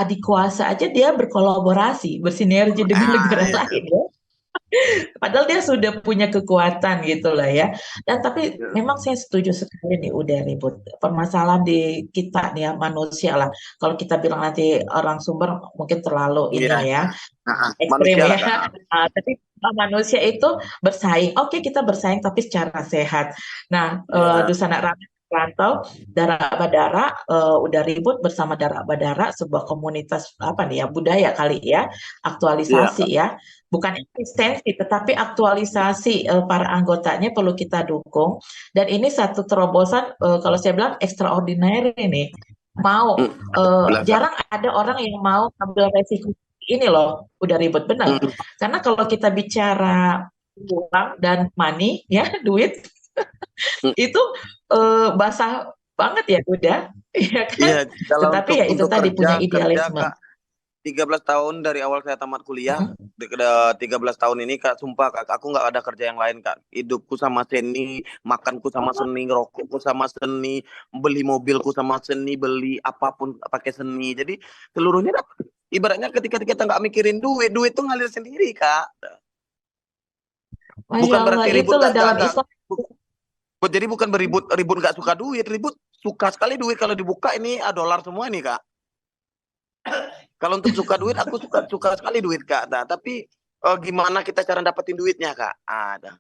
adik kuasa aja dia berkolaborasi, bersinergi dengan negara Ya. lain ya. Padahal dia sudah punya kekuatan gitu lah ya. Dan tapi memang saya setuju sekali nih udah ribut. Permasalahan di kita nih ya manusia lah. Kalau kita bilang nanti orang sumber mungkin terlalu Iya. ini ya ekstrim Manusia lah ya. Kak. Tapi manusia itu bersaing. Oke, kita bersaing tapi secara sehat. Nah, Ya. Dusana Rantau, Dara Badara udah ribut bersama Dara Badara, sebuah komunitas apa nih ya budaya kali ya, Iya aktualisasi Kak. ya, bukan eksistensi tetapi aktualisasi para anggotanya perlu kita dukung. Dan ini satu terobosan kalau saya bilang extraordinary nih. Mau Belah, Kak. jarang ada orang yang mau ambil resiko ini loh, udah ribet benar. Karena kalau kita bicara uang dan money ya, duit itu basah banget ya udah, ya kan? Iya, kalau Tetapi ya itu untuk tadi punya kerja idealisme. Kak, 13 tahun dari awal saya tamat kuliah, Mm. 13 tahun ini Kak, sumpah Kak, aku nggak ada kerja yang lain Kak. Hidupku sama seni, makanku sama seni, rokokku sama seni, beli mobilku sama seni, beli apapun pakai seni. Jadi seluruhnya ibaratnya ketika kita nggak mikirin duit, duit tuh ngalir sendiri Kak. Masya Bukan Allah, berarti ribut itulah dalam nggak. Islam. Jadi bukan ribut nggak suka duit, ribut suka sekali duit. Kalau dibuka ini dolar semua nih Kak. Kalau untuk suka duit, aku suka sekali duit Kak. Nah, tapi gimana kita cara dapetin duitnya Kak? Ada.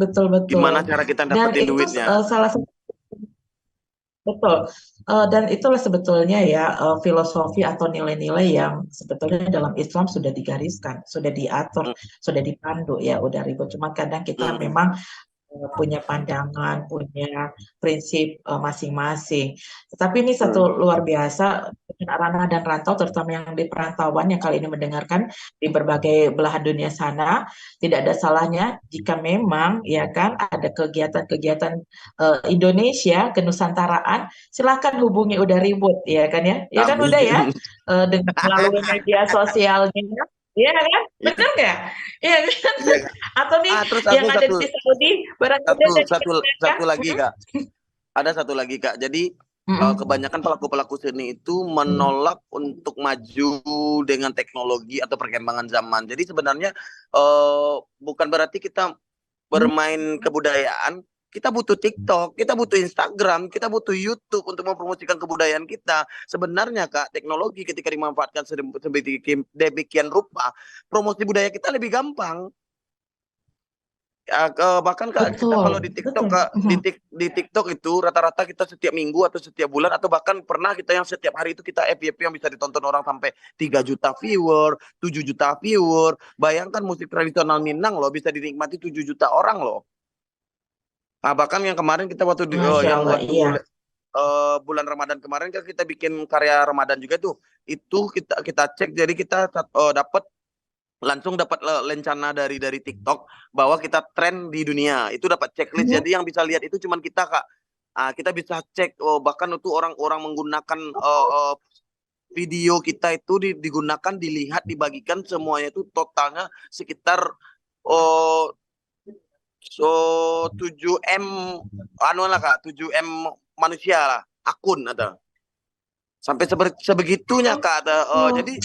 Betul, betul. Gimana cara kita Dan dapetin itu duitnya? salah satu betul. Dan itulah sebetulnya ya filosofi atau nilai-nilai yang sebetulnya dalam Islam sudah digariskan, sudah diatur, Mm, sudah dipandu ya udah ribut. Cuma kadang kita mm, memang punya pandangan, punya prinsip masing-masing. Tetapi ini satu mm. luar biasa, Rana dan Rantau, terutama yang di perantauan yang kali ini mendengarkan di berbagai belahan dunia sana, tidak ada salahnya jika memang ya kan ada kegiatan-kegiatan Indonesia kenusantaraan, silakan hubungi Udah Ribut ya kan ya kan udah ya Amin. dengan melalui media sosialnya. Iya kan? Benar nggak? Iya kan? Iya Kak. Atau nih Terus yang aku ada di Saudi barangkali ada di satu Indonesia. lagi Kak. Ada satu lagi Kak. Jadi Mm-mm. kebanyakan pelaku-pelaku seni itu menolak untuk maju dengan teknologi atau perkembangan zaman. Jadi sebenarnya bukan berarti kita bermain kebudayaan, Kita butuh TikTok, kita butuh Instagram, kita butuh YouTube untuk mempromosikan kebudayaan kita. Sebenarnya Kak, teknologi ketika dimanfaatkan sedemikian rupa, promosi budaya kita lebih gampang. Ya, bahkan Kak, kita kalau di Betul, TikTok betul. Kak, di TikTok itu rata-rata kita setiap minggu atau setiap bulan atau bahkan pernah kita yang setiap hari itu kita FYP yang bisa ditonton orang sampai 3 juta viewer, 7 juta viewer. Bayangkan musik tradisional Minang loh bisa dinikmati 7 juta orang loh. Nah, bahkan yang kemarin kita waktu Masya yang Allah, waktu iya. bulan Ramadan kemarin kan kita bikin karya Ramadan juga tuh. Itu kita cek jadi kita langsung dapat lencana dari TikTok bahwa kita tren di dunia. Itu dapat checklist. Mhm. Jadi yang bisa lihat itu cuman kita Kak. Kita bisa cek bahkan itu orang-orang menggunakan video kita itu digunakan, dilihat, dibagikan semuanya itu totalnya sekitar oh 7M anu lah Kak, 7M manusia lah, akun ada. Sampai sebegitunya Kak. Jadi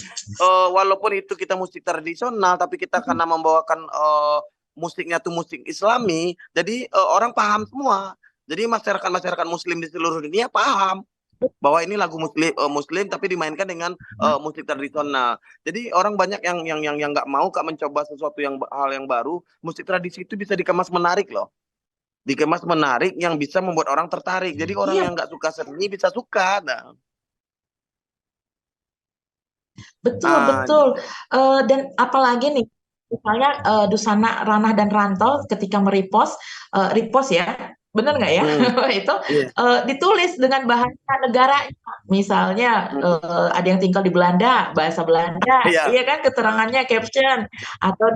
walaupun itu kita musik tradisional tapi kita karena membawakan musiknya tuh musik Islami, jadi orang paham semua. Jadi masyarakat muslim di seluruh dunia paham bahwa ini lagu muslim tapi dimainkan dengan musik tradisional. Jadi orang banyak yang nggak mau Kak mencoba sesuatu hal yang baru. Musik tradisi itu bisa dikemas menarik loh. Dikemas menarik yang bisa membuat orang tertarik. Jadi orang Iya, yang nggak suka seni bisa suka. Nah, betul, ah, betul. Dan apalagi nih, misalnya Dusana Ranah dan Rantau ketika repost ya, benar nggak ya? hmm, Itu iya, ditulis dengan bahasa negaranya. Misalnya hmm, ada yang tinggal di Belanda, bahasa Belanda, iya, iya kan keterangannya caption, atau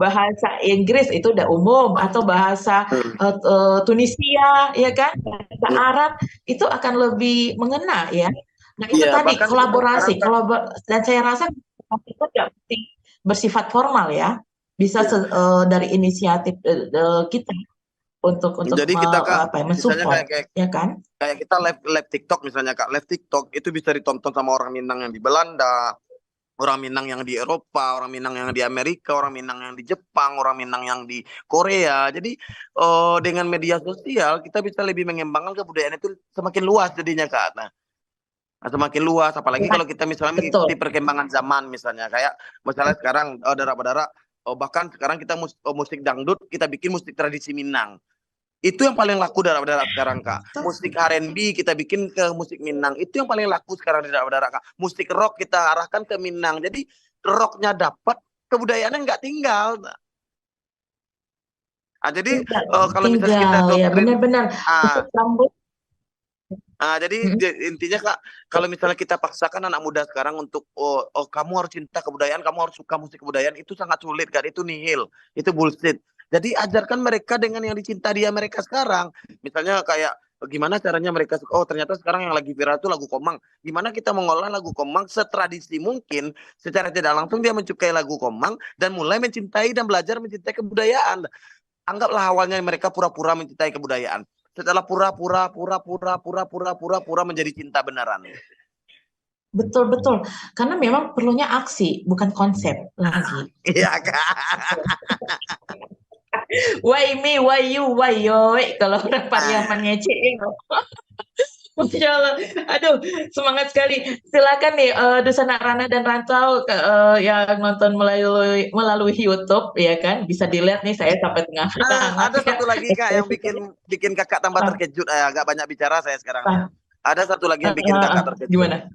bahasa Inggris itu udah umum, atau bahasa hmm, Tunisia, ya kan, bahasa hmm, Arab itu akan lebih mengena ya. Nah itu iya. tadi Bahkan kita sekarang kolaborasi, Kak, dan saya rasa itu nggak mesti bersifat formal ya, bisa iya. dari inisiatif kita untuk Jadi kita Kak, apa ya, misalnya mensupport, kayak kayak ya kan? kayak kita live TikTok misalnya Kak, live TikTok itu bisa ditonton sama orang Minang yang di Belanda, orang Minang yang di Eropa, orang Minang yang di Amerika, orang Minang yang di Jepang, orang Minang yang di Korea. Jadi dengan media sosial kita bisa lebih mengembangkan kebudayaan itu semakin luas jadinya Kak. Nah, semakin luas apalagi Ya, kalau kita misalnya betul. mengikuti perkembangan zaman misalnya kayak misalnya sekarang darah-darah bahkan sekarang kita musik dangdut kita bikin musik tradisi Minang. Itu yang paling laku darah-darah sekarang Kak. Musik R&B kita bikin ke musik Minang. Itu yang paling laku sekarang di darah-darah Kak. Musik rock kita arahkan ke Minang. Jadi rocknya dapat, kebudayaannya nggak tinggal. Jadi Tinggal, kalau misalnya kita tinggal ya doktrin, benar-benar ah, musik rambut. jadi intinya Kak, kalau misalnya kita paksakan anak muda sekarang untuk kamu harus cinta kebudayaan, kamu harus suka musik kebudayaan, itu sangat sulit Kak, itu nihil, itu bullshit. Jadi ajarkan mereka dengan yang dicinta dia mereka sekarang. Misalnya kayak gimana caranya mereka ternyata sekarang yang lagi viral itu lagu Komang. Gimana kita mengolah lagu Komang setradisi mungkin, secara tidak langsung dia mencukai lagu Komang dan mulai mencintai dan belajar mencintai kebudayaan. Anggaplah awalnya mereka pura-pura mencintai kebudayaan. Setelah pura-pura menjadi cinta beneran. Betul, betul. Karena memang perlunya aksi, bukan konsep lagi. Iya Kak. Why me, why you, why yo, kalau orang Pariaman ngece. Masya Allah. Aduh, semangat sekali. Silakan nih, Dusana Rana dan Rantau yang nonton melalui YouTube, ya kan? Bisa dilihat nih saya sampai tengah hangat Ada ya. satu lagi Kak yang bikin Kakak tambah terkejut. Agak banyak bicara saya sekarang nih. Ada satu lagi yang bikin Kakak terkejut. Gimana?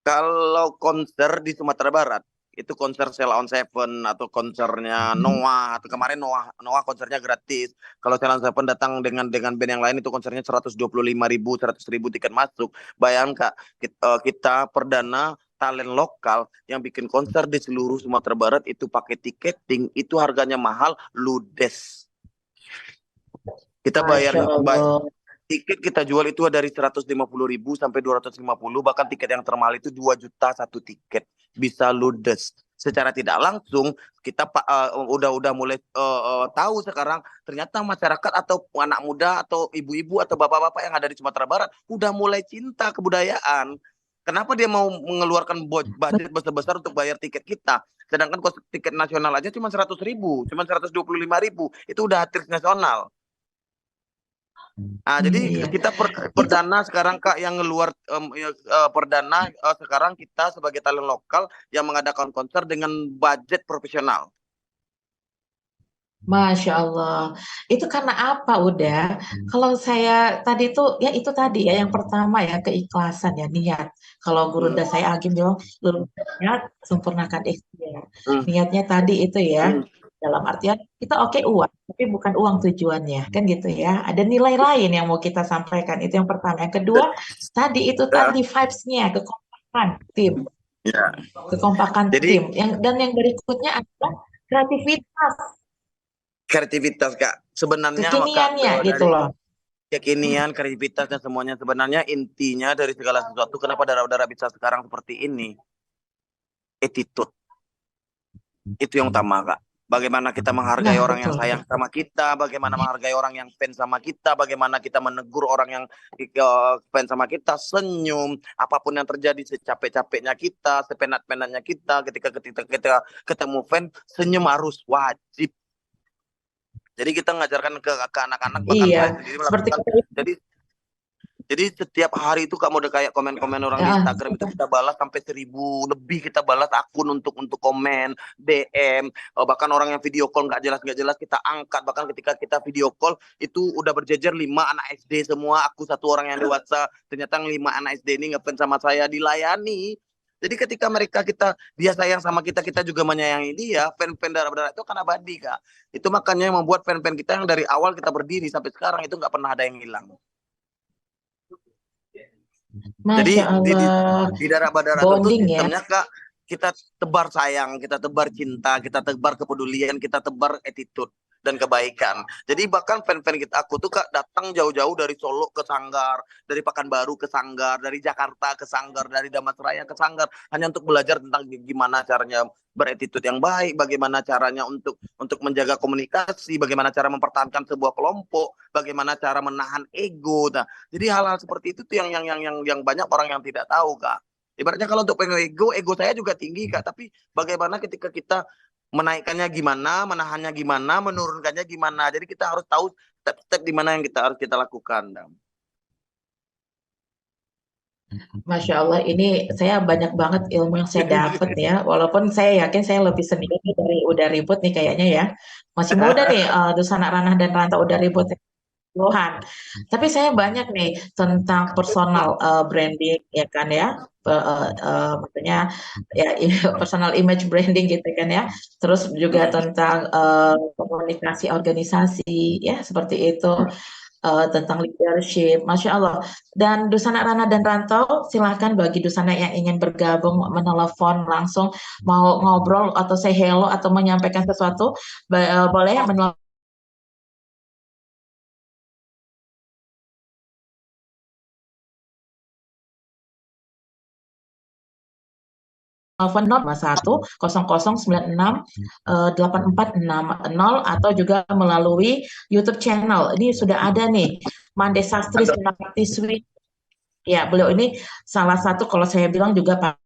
Kalau konser di Sumatera Barat, itu konser Sheila on Seven atau konsernya Noah atau kemarin Noah konsernya gratis. Kalau Sheila on Seven datang dengan band yang lain itu konsernya 125.000, 100.000 tiket masuk. Bayangkan Kak, kita perdana talent lokal yang bikin konser di seluruh Sumatera Barat itu pakai tiketing itu harganya mahal ludes. Kita bayar Masya Allah. tiket kita jual itu dari 150.000 sampai 250, bahkan tiket yang termahal itu 2 juta satu tiket bisa ludes. Secara tidak langsung kita udah mulai tahu sekarang ternyata masyarakat atau anak muda atau ibu-ibu atau bapak-bapak yang ada di Sumatera Barat udah mulai cinta kebudayaan. Kenapa dia mau mengeluarkan budget besar-besar untuk bayar tiket kita? Sedangkan tiket nasional aja cuma 100.000, cuma 125.000, itu udah artis nasional. Jadi Iya, kita itu perdana sekarang Kak yang ngeluar perdana sekarang kita sebagai talent lokal yang mengadakan konser dengan budget profesional. Masya Allah. Itu karena apa udah? Kalau saya tadi tuh ya itu tadi ya yang pertama ya keikhlasan ya niat. Kalau guru Hmm. udah saya Agim bilang lulus niat sempurnakan ikhtiar. Hmm. Niatnya tadi itu ya Hmm. dalam artian kita oke uang, tapi bukan uang tujuannya kan gitu ya. Ada nilai lain yang mau kita sampaikan itu yang pertama. Yang kedua tadi itu Ya. tadi vibes-nya kekompakan tim, Ya. kekompakan Jadi tim. Yang berikutnya adalah kreativitas, kreativitas Kak. Sebenarnya maka kekiniannya gitu dari loh. kekinian, kreativitas dan semuanya sebenarnya intinya dari segala sesuatu kenapa darah-darah bisa sekarang seperti ini? Attitude. Itu yang utama Kak. Bagaimana kita menghargai Nah, orang yang betul, sayang betul. sama kita, bagaimana menghargai orang yang fans sama kita, bagaimana kita menegur orang yang fans sama kita, senyum, apapun yang terjadi, secapek-capeknya kita, sepenat-penatnya kita, ketika ketemu fans, senyum harus wajib. Jadi kita mengajarkan ke anak-anak, bahkan Iya, saya sendiri seperti melakukan. kata Jadi setiap hari itu kamu udah kayak komen-komen orang di ya, Instagram itu kita balas sampai 1.000 lebih, kita balas akun untuk komen, DM, bahkan orang yang video call nggak jelas kita angkat, bahkan ketika kita video call itu udah berjejer 5 anak SD semua, aku satu orang yang dewasa, ternyata 5 anak SD ini ngefans sama saya, dilayani. Jadi ketika dia sayang sama kita, kita juga menyayangi dia, fan-fan darah-darah itu akan abadi Kak. Itu makanya yang membuat fan-fan kita yang dari awal kita berdiri sampai sekarang itu nggak pernah ada yang hilang. Jadi Masya Allah, di darah badara itu bonding ya. sistemnya Kak, kita tebar sayang, kita tebar cinta, kita tebar kepedulian, kita tebar attitude dan kebaikan. Jadi bahkan fan-fan aku tuh Kak datang jauh-jauh dari Solo ke Sanggar, dari Pekanbaru ke Sanggar, dari Jakarta ke Sanggar, dari Damasraya ke Sanggar, hanya untuk belajar tentang gimana caranya berattitude yang baik, bagaimana caranya untuk menjaga komunikasi, bagaimana cara mempertahankan sebuah kelompok, bagaimana cara menahan ego. Nah, jadi hal-hal seperti itu tuh yang banyak orang yang tidak tahu Kak. Ibaratnya kalau untuk ego saya juga tinggi Kak, tapi bagaimana ketika kita menaikkannya gimana, menahannya gimana, menurunkannya gimana. Jadi kita harus tahu step-step di mana yang harus kita lakukan. Masya Allah, ini saya banyak banget ilmu yang saya dapat ya. Walaupun saya yakin saya lebih senior nih dari udah ribut nih kayaknya ya. Masih muda nih, Dusana Ranah dan Ranta udah ribut puluhan. Tapi saya banyak nih tentang personal branding ya kan ya. Maksudnya ya personal image branding gitu kan ya. Terus juga tentang komunikasi organisasi ya seperti itu. Tentang leadership, Masya Allah. Dan Dusana Rana dan Rantau, silakan bagi Dusana yang ingin bergabung, menelepon langsung, mau ngobrol atau say hello atau menyampaikan sesuatu, boleh menelepon telepon 051 0096 atau juga melalui YouTube channel. Ini sudah ada nih, Mande Sastri Sunartiswi. Ya, beliau ini salah satu kalau saya bilang juga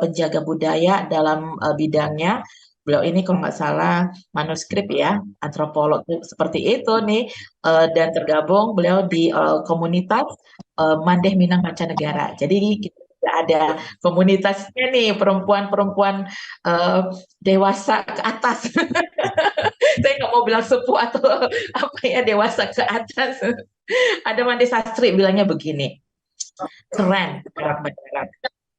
penjaga budaya dalam bidangnya. Beliau ini kalau nggak salah manuskrip ya, antropolog seperti itu nih, dan tergabung beliau di komunitas Mandeh Minang Mancanegara. Jadi kita ada komunitasnya nih perempuan-perempuan dewasa ke atas. Saya nggak mau bilang sepuh atau apa ya dewasa ke atas. Ada Mandi Sastri bilangnya begini, keren benar-benar.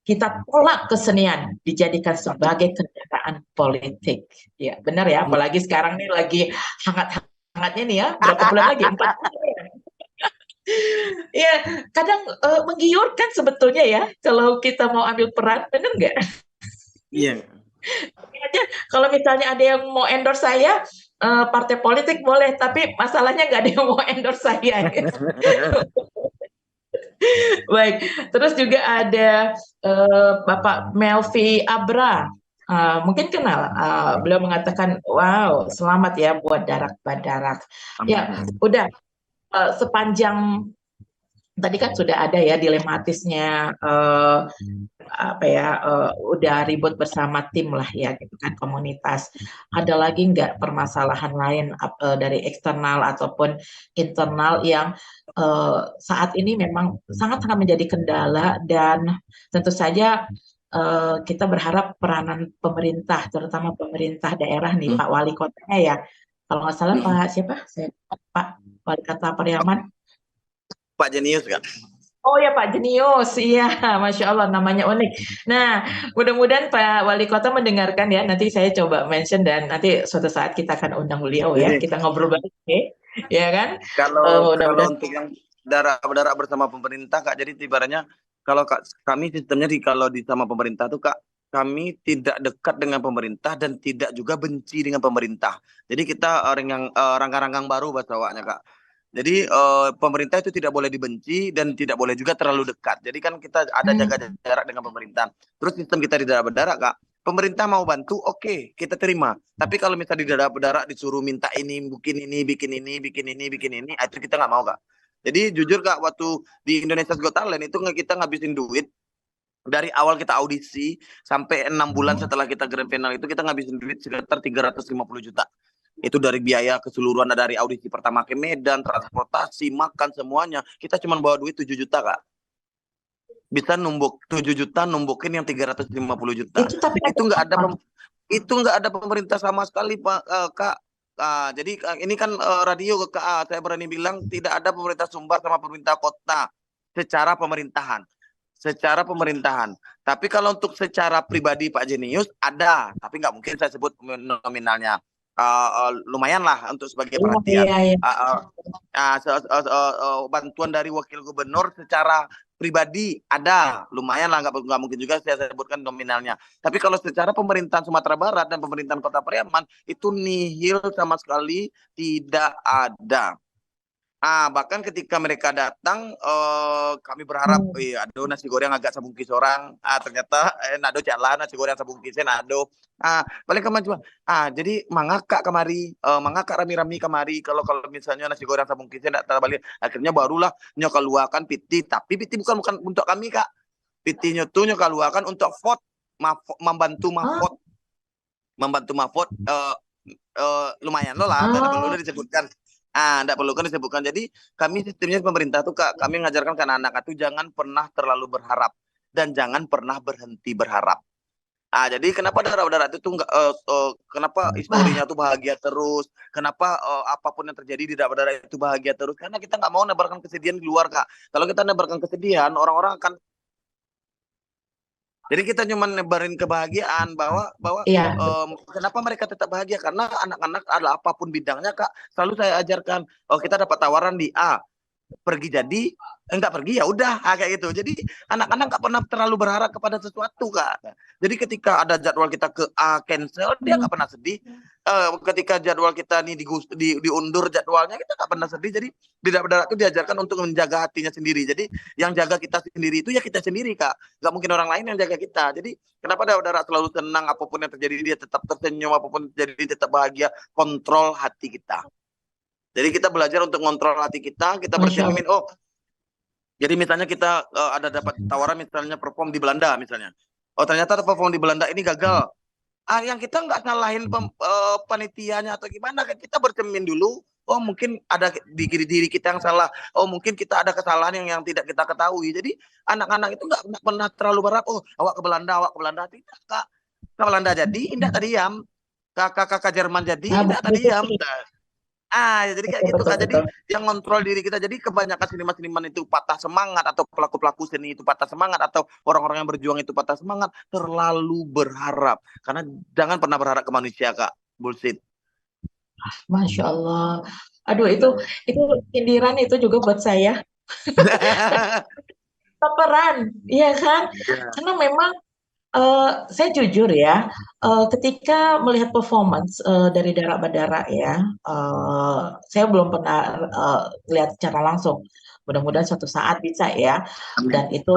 Kita tolak kesenian dijadikan sebagai kendaraan politik. Ya, benar ya. Apalagi sekarang nih lagi hangat-hangatnya nih ya. Berapa bulan lagi? 4 bulan. Ya, kadang menggiurkan sebetulnya ya kalau kita mau ambil peran, benar nggak? Iya. Kalau misalnya ada yang mau endorse saya, partai politik boleh, tapi masalahnya nggak ada yang mau endorse saya. Baik, terus juga ada Bapak Melvi Abra. Mungkin kenal, beliau mengatakan, wow, selamat ya buat Darak Badarak. Ya, udah sepanjang tadi kan sudah ada ya dilematisnya, udah ribut bersama tim lah ya gitu kan, komunitas. Ada lagi nggak permasalahan lain dari eksternal ataupun internal yang saat ini memang sangat-sangat menjadi kendala, dan tentu saja kita berharap peranan pemerintah, terutama pemerintah daerah nih, Pak Wali Kotanya ya, kalau nggak salah Pak siapa? Pak Wali Kota Pariaman. Pak Jenius kan. Oh ya Pak Jenius, iya, Masya Allah namanya unik. Nah, mudah-mudahan Pak Wali Kota mendengarkan ya, nanti saya coba mention dan nanti suatu saat kita akan undang beliau ya, Jadi kita ngobrol balik ya kan? kalau Mudah-mudahan. untuk yang berdarah bersama pemerintah Kak, jadi ibaratnya kalau Kak, kami sistemnya kalau di sama pemerintah tuh Kak, kami tidak dekat dengan pemerintah dan tidak juga benci dengan pemerintah. Jadi kita orang yang ranggang-ranggang baru bahasa awaknya Kak. Jadi pemerintah itu tidak boleh dibenci dan tidak boleh juga terlalu dekat. Jadi kan kita ada jaga jarak dengan pemerintah. Terus sistem kita di daerah berdarah Kak. Pemerintah mau bantu, oke, kita terima. Tapi kalau misalnya di daerah berdarah disuruh minta ini, bikin ini, bikin ini, bikin ini, bikin ini, itu kita nggak mau Kak. Jadi jujur Kak, waktu di Indonesia's Got Talent itu kita ngabisin duit dari awal kita audisi sampai 6 bulan setelah kita grand final itu kita ngabisin duit sekitar 350 juta. Itu dari biaya keseluruhan, dari audisi pertama ke Medan, transportasi, makan, semuanya. Kita cuma bawa duit 7 juta Kak. Bisa numbuk 7 juta, numbukin yang 350 juta. Itu nggak ada pemerintah sama sekali Pak Kak. Jadi ini kan radio Kak, saya berani bilang tidak ada pemerintah Sumbar sama pemerintah kota secara pemerintahan. Tapi kalau untuk secara pribadi Pak Jenius ada, tapi nggak mungkin saya sebut nominalnya. Lumayan lah untuk sebagai perhatian. Bantuan dari wakil gubernur secara pribadi ada, lumayan lah, nggak mungkin juga saya sebutkan nominalnya. Tapi kalau secara pemerintahan Sumatera Barat dan pemerintahan Kota Pariaman itu nihil sama sekali, tidak ada. Bahkan ketika mereka datang, kami berharap, aduh nasi goreng agak sabung kisorang, ternyata nado jalan nasi goreng sabung kisen, nado. Paling kemajuan. Jadi mangakak kemari, mangakak rami-rami kemari. Kalau misalnya nasi goreng sabung kisen tidak terbalik, akhirnya barulah nyokaluakan piti. Tapi piti bukan untuk kami Kak. Pitinya tuh nyokaluakan untuk vote, membantu mahfud, lumayan loh lah, tidak perlu disebutkan. Tidak perlu kan disebutkan. Jadi kami sistemnya pemerintah tuh Kak, kami mengajarkan ke anak-anak itu jangan pernah terlalu berharap dan jangan pernah berhenti berharap. Jadi kenapa daerah-daerah itu tuh kenapa historinya tuh bahagia terus? Kenapa apapun yang terjadi di daerah-daerah itu bahagia terus? Karena kita nggak mau nebarkan kesedihan di luar Kak. Kalau kita nebarkan kesedihan, orang-orang akan. Jadi kita cuma nebarin kebahagiaan bahwa kenapa mereka tetap bahagia, karena anak-anak adalah apapun bidangnya Kak, selalu saya ajarkan, kita dapat tawaran di A, pergi jadi enggak pergi ya udah, kayak gitu. Jadi anak-anak nggak pernah terlalu berharap kepada sesuatu Kak. Jadi ketika ada jadwal kita ke A cancel, dia nggak pernah sedih. Ketika jadwal kita nih diundur jadwalnya, kita nggak pernah sedih. Jadi budak-budak itu diajarkan untuk menjaga hatinya sendiri. Jadi yang jaga kita sendiri itu ya kita sendiri Kak. Nggak mungkin orang lain yang jaga kita. Jadi kenapa daerah selalu tenang, apapun yang terjadi dia tetap tersenyum, apapun yang terjadi dia tetap bahagia. Kontrol hati kita. Jadi kita belajar untuk kontrol hati kita bercermin. Jadi misalnya kita ada dapat tawaran misalnya perform di Belanda misalnya. Ternyata perform di Belanda ini gagal. Yang kita nggak nyalahin panitianya atau gimana, kita bercermin dulu. Mungkin ada di diri kita yang salah. Mungkin kita ada kesalahan yang tidak kita ketahui. Jadi anak-anak itu nggak pernah terlalu berharap. Awak ke Belanda tidak Kak. Ke Belanda jadi indah tadi diam. Kakak Jerman jadi indah tadi diam. Jadi kayak gitu Kak. Jadi yang ngontrol diri kita. Jadi kebanyakan seniman-seniman itu patah semangat, atau pelaku-pelaku seni itu patah semangat, atau orang-orang yang berjuang itu patah semangat, terlalu berharap. Karena jangan pernah berharap ke manusia Kak. Bullshit. Masya Allah. Aduh, itu sindiran itu juga buat saya. Peran, iya kan? Karena memang saya jujur ya, ketika melihat performance dari Dara Badara ya, saya belum pernah lihat secara langsung. Mudah-mudahan suatu saat bisa ya. Dan itu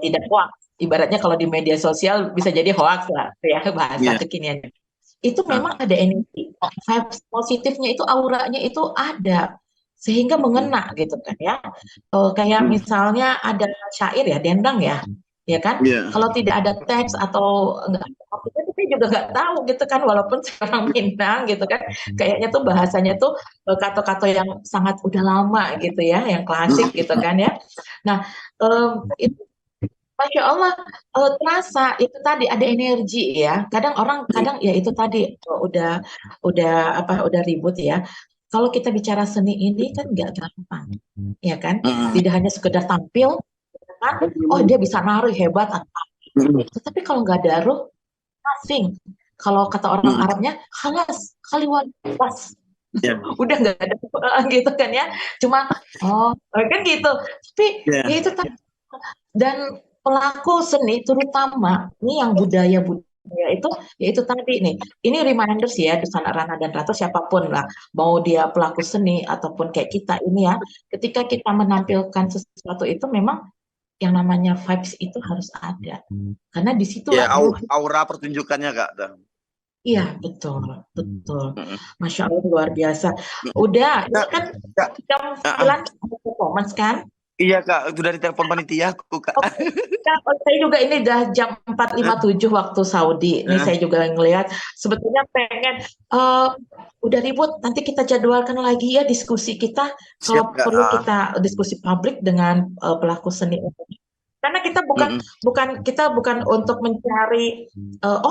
tidak hoax. Ibaratnya kalau di media sosial bisa jadi hoax lah, ya bahasa kekinian. Itu memang ada energi, vibes positifnya itu, auranya itu ada. sehingga mengena gitu kan ya. Kayak misalnya ada syair ya, dendang ya kan? Iya. Kalau tidak ada teks atau enggak ada artinya kita juga nggak tahu gitu kan, walaupun sekarang Minang gitu kan, kayaknya tuh bahasanya tuh kata-kata yang sangat udah lama gitu ya, yang klasik gitu kan ya. Nah, itu Masya Allah, terasa itu tadi ada energi ya. Kadang orang kadang ya itu tadi udah apa udah ribut ya. Kalau kita bicara seni ini kan nggak gampang, ya kan? Tidak hanya sekedar tampil, ya kan? Oh dia bisa nari hebat, tetapi kalau nggak ada ruh, nothing. Kalau kata orang Arabnya, halas, kaliwan, pas. Iya. Udah nggak ada gitu kan ya. Cuma kan gitu. Tapi Iya. ya itu tadi. Dan pelaku seni terutama ini yang budaya itu yaitu tadi nih, ini reminders ya di sana Rana dan Ratu siapapun lah, mau dia pelaku seni ataupun kayak kita ini ya, ketika kita menampilkan sesuatu itu memang yang namanya vibes itu harus ada, karena Ya, disitulah ruh. aura pertunjukannya Kak. Iya betul betul, Masya Allah luar biasa. Udah ini kan jam 9 ada performance kan. Iya Kak, udah ditelepon panitia aku Kak. Saya juga ini udah jam 4.57 waktu Saudi. Ini saya juga ngelihat sebetulnya pengen udah ribut. Nanti kita jadwalkan lagi ya diskusi kita. Kalau Siap Kak. perlu kita diskusi publik dengan pelaku seni. Karena kita bukan untuk mencari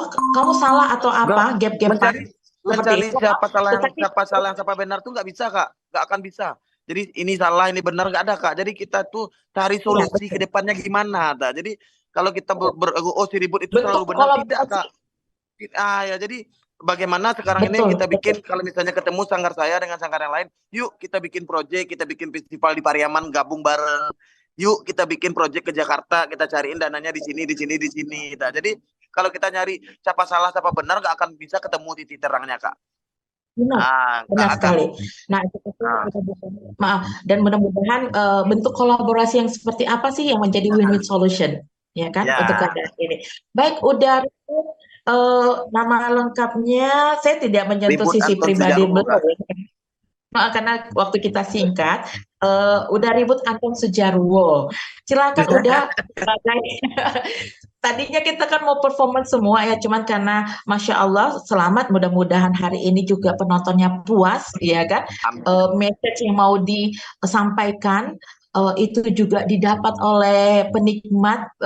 kamu salah atau apa gap-gapan Mencari itu. siapa salah siapa benar tuh nggak bisa Kak, nggak akan bisa. Jadi ini salah ini benar nggak ada Kak. Jadi kita tuh cari solusi ke depannya gimana. Jadi kalau kita si ribut itu selalu benar, tidak Kak. Ya jadi bagaimana sekarang ini kita bikin kalau misalnya ketemu sanggar saya dengan sanggar yang lain, yuk kita bikin proyek, kita bikin festival di Pariaman gabung bareng. Yuk kita bikin proyek ke Jakarta, kita cariin dananya di sini. Nah, jadi kalau kita nyari siapa salah siapa benar nggak akan bisa ketemu titik terangnya Kak. Benar sekali. Nah, maaf, dan mudah-mudahan bentuk kolaborasi yang seperti apa sih yang menjadi win-win solution, ya kan, untuk keadaan ini. Baik, udah nama lengkapnya saya tidak menyentuh Ribut sisi Anton pribadi Sujarwo, beliau. Karena waktu kita singkat, udah ribut Anton Sujarwo. Silakan udah sebagai tadinya kita kan mau performance semua ya, cuman karena Masya Allah selamat, mudah-mudahan hari ini juga penontonnya puas, ya kan? Message yang mau disampaikan itu juga didapat oleh penikmat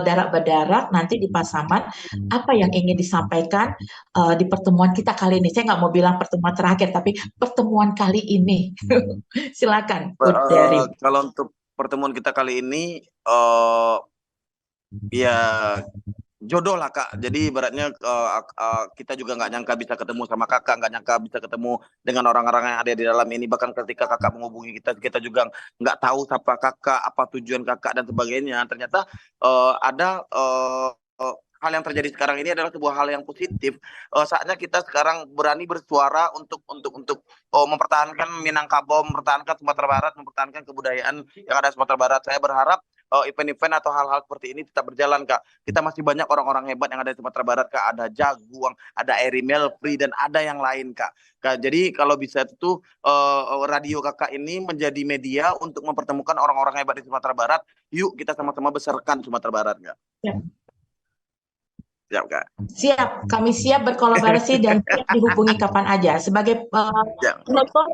Darak Badarak nanti di Pasaman. Apa yang ingin disampaikan di pertemuan kita kali ini? Saya nggak mau bilang pertemuan terakhir, tapi pertemuan kali ini. Silakan. Kalau untuk pertemuan kita kali ini, ya jodoh lah Kak. Jadi ibaratnya kita juga nggak nyangka bisa ketemu sama Kakak, nggak nyangka bisa ketemu dengan orang-orang yang ada di dalam ini. Bahkan ketika Kakak menghubungi kita juga nggak tahu siapa Kakak, apa tujuan Kakak dan sebagainya. Ternyata ada hal yang terjadi sekarang ini adalah sebuah hal yang positif. Saatnya kita sekarang berani bersuara untuk mempertahankan Minangkabau, mempertahankan Sumatera Barat, mempertahankan kebudayaan yang ada di Sumatera Barat. Saya berharap event-event atau hal-hal seperti ini tetap berjalan Kak. Kita masih banyak orang-orang hebat yang ada di Sumatera Barat Kak. Ada Jaguang, ada Eri Melfri dan ada yang lain Kak. Jadi kalau bisa itu radio Kakak ini menjadi media untuk mempertemukan orang-orang hebat di Sumatera Barat. Yuk kita sama-sama besarkan Sumatera Barat Kak. Ya. Siap Kak. Siap, kami siap berkolaborasi dan siap dihubungi kapan aja. Sebagai penutup,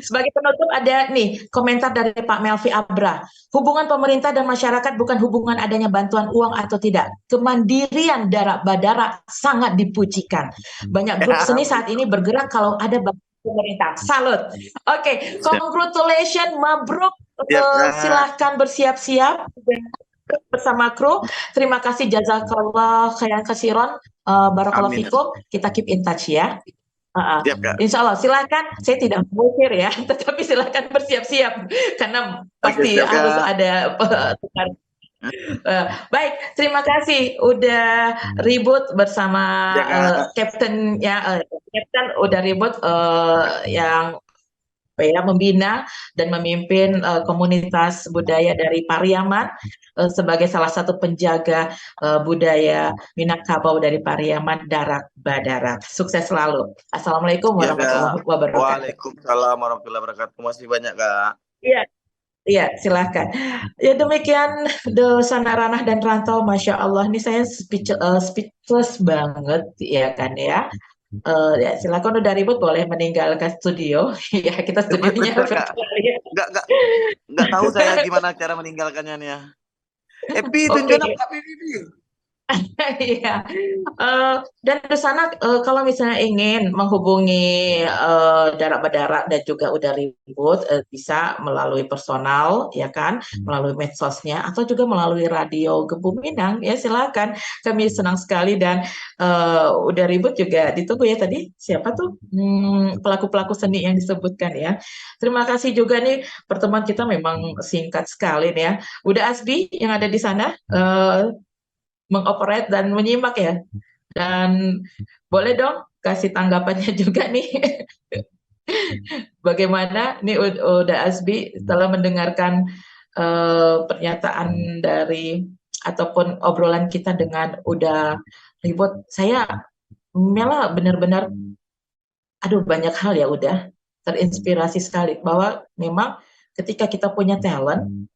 sebagai penutup ada nih komentar dari Pak Melvi Abra. Hubungan pemerintah dan masyarakat bukan hubungan adanya bantuan uang atau tidak. Kemandirian Darak Badarak sangat dipujikan. Banyak grup seni saat ini bergerak kalau ada bantuan pemerintah. Salut. Oke, congratulations, mabruk. Silahkan bersiap-siap bersama kru. Terima kasih, jazakallah khairan kasiron, barakallahu fikum. Kita keep in touch ya. Insya Allah, silakan. Saya tidak mengusir ya, tetapi silakan bersiap-siap karena pasti harus ada. Baik, terima kasih udah ribut bersama Captain ya, Captain udah ribut yang ya, membina dan memimpin komunitas budaya dari Pariaman sebagai salah satu penjaga budaya Minangkabau dari Pariaman Darak Badarak. Sukses selalu. Assalamualaikum Ya warahmatullahi Kak. wabarakatuh. Waalaikumsalam warahmatullahi wabarakatuh. Masih banyak Kak. Iya, iya, silakan. Ya demikian Dosana Ranah dan Rantau, Masya Allah. Ini saya speechless banget, ya kan ya. Ya silakan udah ribut boleh meninggalkan studio. Ya kita studionya Bentar Kak. virtual ya. Nggak tahu saya gimana cara meninggalkannya nih ya. Epi Oke. tunjuk Kak Pipi. Iya. Dan di sana kalau misalnya ingin menghubungi Darak Badarak dan juga udah ribut bisa melalui personal ya kan, melalui medsosnya atau juga melalui radio Gebu Minang ya silakan. Kami senang sekali dan udah ribut juga ditunggu ya tadi siapa tuh pelaku-pelaku seni yang disebutkan ya. Terima kasih juga nih pertemuan kita memang singkat sekali nih ya. Udah Asbi yang ada di sana mengoperate dan menyimak ya. Dan boleh dong kasih tanggapannya juga nih. Bagaimana nih udah Asbi setelah mendengarkan pernyataan dari ataupun obrolan kita dengan udah ribut. Saya malah benar-benar aduh banyak hal ya udah terinspirasi sekali bahwa memang ketika kita punya talent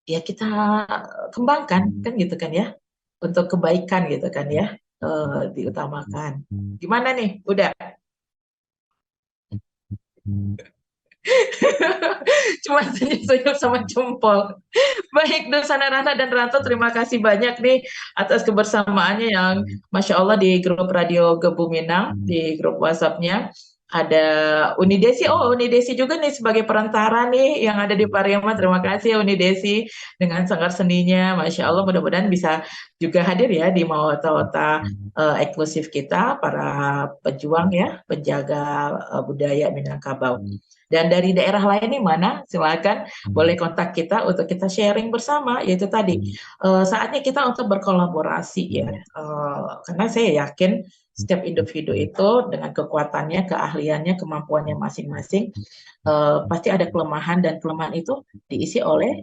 ya kita kembangkan kan gitu kan ya. Untuk kebaikan gitu kan ya diutamakan. Gimana nih? Udah. Cuma senyum-senyum sama jempol. Baik, Dosana Rana dan Ranto, terima kasih banyak nih atas kebersamaannya yang Masya Allah di grup Radio Gebu Minang, di grup WhatsApp-nya. Ada Uni Desi, Uni Desi juga nih sebagai perantara nih yang ada di Pariaman. Terima kasih ya Uni Desi dengan sanggar seninya. Masya Allah mudah-mudahan bisa juga hadir ya di Mawata-wata eksklusif kita, para pejuang ya, penjaga budaya Minangkabau. Dan dari daerah lain nih mana? Silakan boleh kontak kita untuk kita sharing bersama. Yaitu tadi saatnya kita untuk berkolaborasi ya, karena saya yakin setiap individu itu dengan kekuatannya, keahliannya, kemampuannya masing-masing pasti ada kelemahan dan kelemahan itu diisi oleh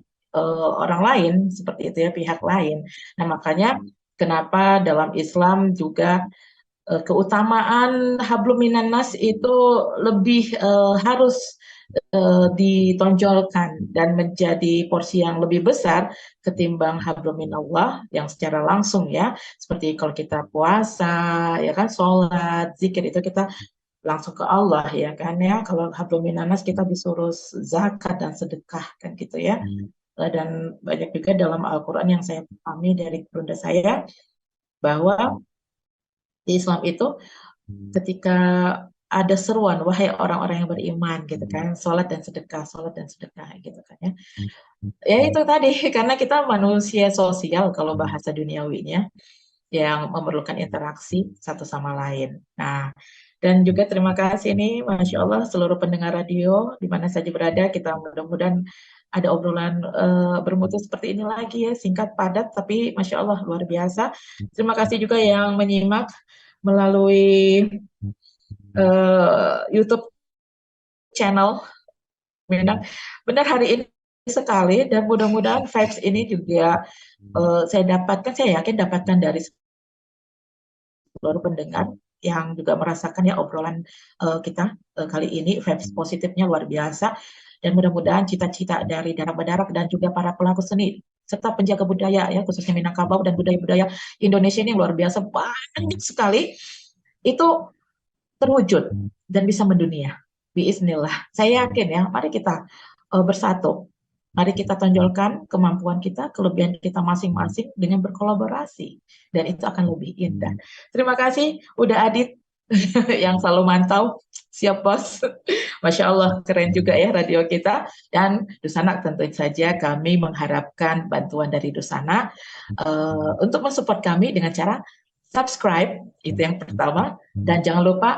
orang lain seperti itu ya, pihak lain. Nah makanya kenapa dalam Islam juga keutamaan hablum minan nas itu lebih harus ditonjolkan dan menjadi porsi yang lebih besar ketimbang hablum minallah yang secara langsung ya, seperti kalau kita puasa ya kan, sholat, zikir itu kita langsung ke Allah ya kan ya. Kalau hablum minan nas kita disuruh zakat dan sedekah kan gitu ya. Dan banyak juga dalam Al-Quran yang saya pahami dari bunda saya bahwa di Islam itu ketika ada seruan, wahai orang-orang yang beriman gitu kan, sholat dan sedekah gitu kan ya. Ya itu tadi, karena kita manusia sosial kalau bahasa duniawinya, yang memerlukan interaksi satu sama lain. Nah, dan juga terima kasih nih, Masya Allah, seluruh pendengar radio, di mana saja berada, kita mudah-mudahan ada obrolan bermutu seperti ini lagi ya, singkat, padat, tapi Masya Allah, luar biasa. Terima kasih juga yang menyimak melalui YouTube channel Minang. Benar hari ini sekali dan mudah-mudahan vibes ini juga saya yakin dapatkan dari seluruh pendengar yang juga merasakan ya obrolan kita kali ini, vibes positifnya luar biasa dan mudah-mudahan cita-cita dari Darak Badarak dan juga para pelaku seni serta penjaga budaya ya khususnya Minangkabau dan budaya-budaya Indonesia ini luar biasa banyak sekali itu terwujud dan bisa mendunia. Biiznillah. Saya yakin ya, mari kita bersatu. Mari kita tonjolkan kemampuan kita, kelebihan kita masing-masing dengan berkolaborasi. Dan itu akan lebih indah. Terima kasih udah Adit yang selalu mantau. Siap bos. Masya Allah, keren juga ya radio kita. Dan Dosana tentu saja kami mengharapkan bantuan dari Dosana untuk mensupport kami dengan cara subscribe, itu yang pertama. Dan jangan lupa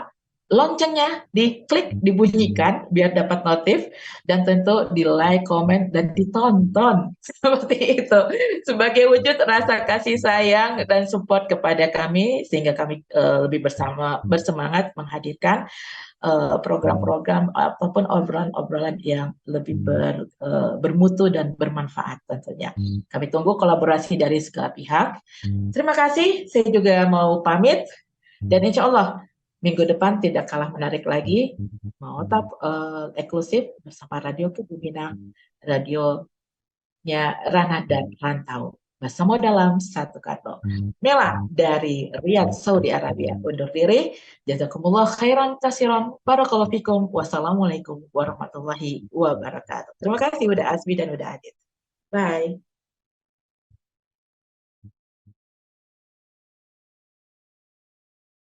loncengnya diklik, dibunyikan biar dapat notif, dan tentu di like, komen, dan ditonton. Seperti itu. Sebagai wujud rasa kasih sayang dan support kepada kami, sehingga kami lebih bersemangat menghadirkan program-program ataupun obrolan-obrolan yang lebih bermutu dan bermanfaat tentunya. Kami tunggu kolaborasi dari segala pihak. Terima kasih, saya juga mau pamit, dan insya Allah minggu depan tidak kalah menarik lagi, mau tetap eksklusif bersama Radio Kebuminang, radionya Rana dan Rantau. Bersama dalam satu kartu. Mela dari Riyadh, Saudi Arabia, undur diri. Jazakumullah khairan kasiran. Barakallahu fikum. Wassalamualaikum warahmatullahi wabarakatuh. Terima kasih udah Asbi dan udah Adit. Bye.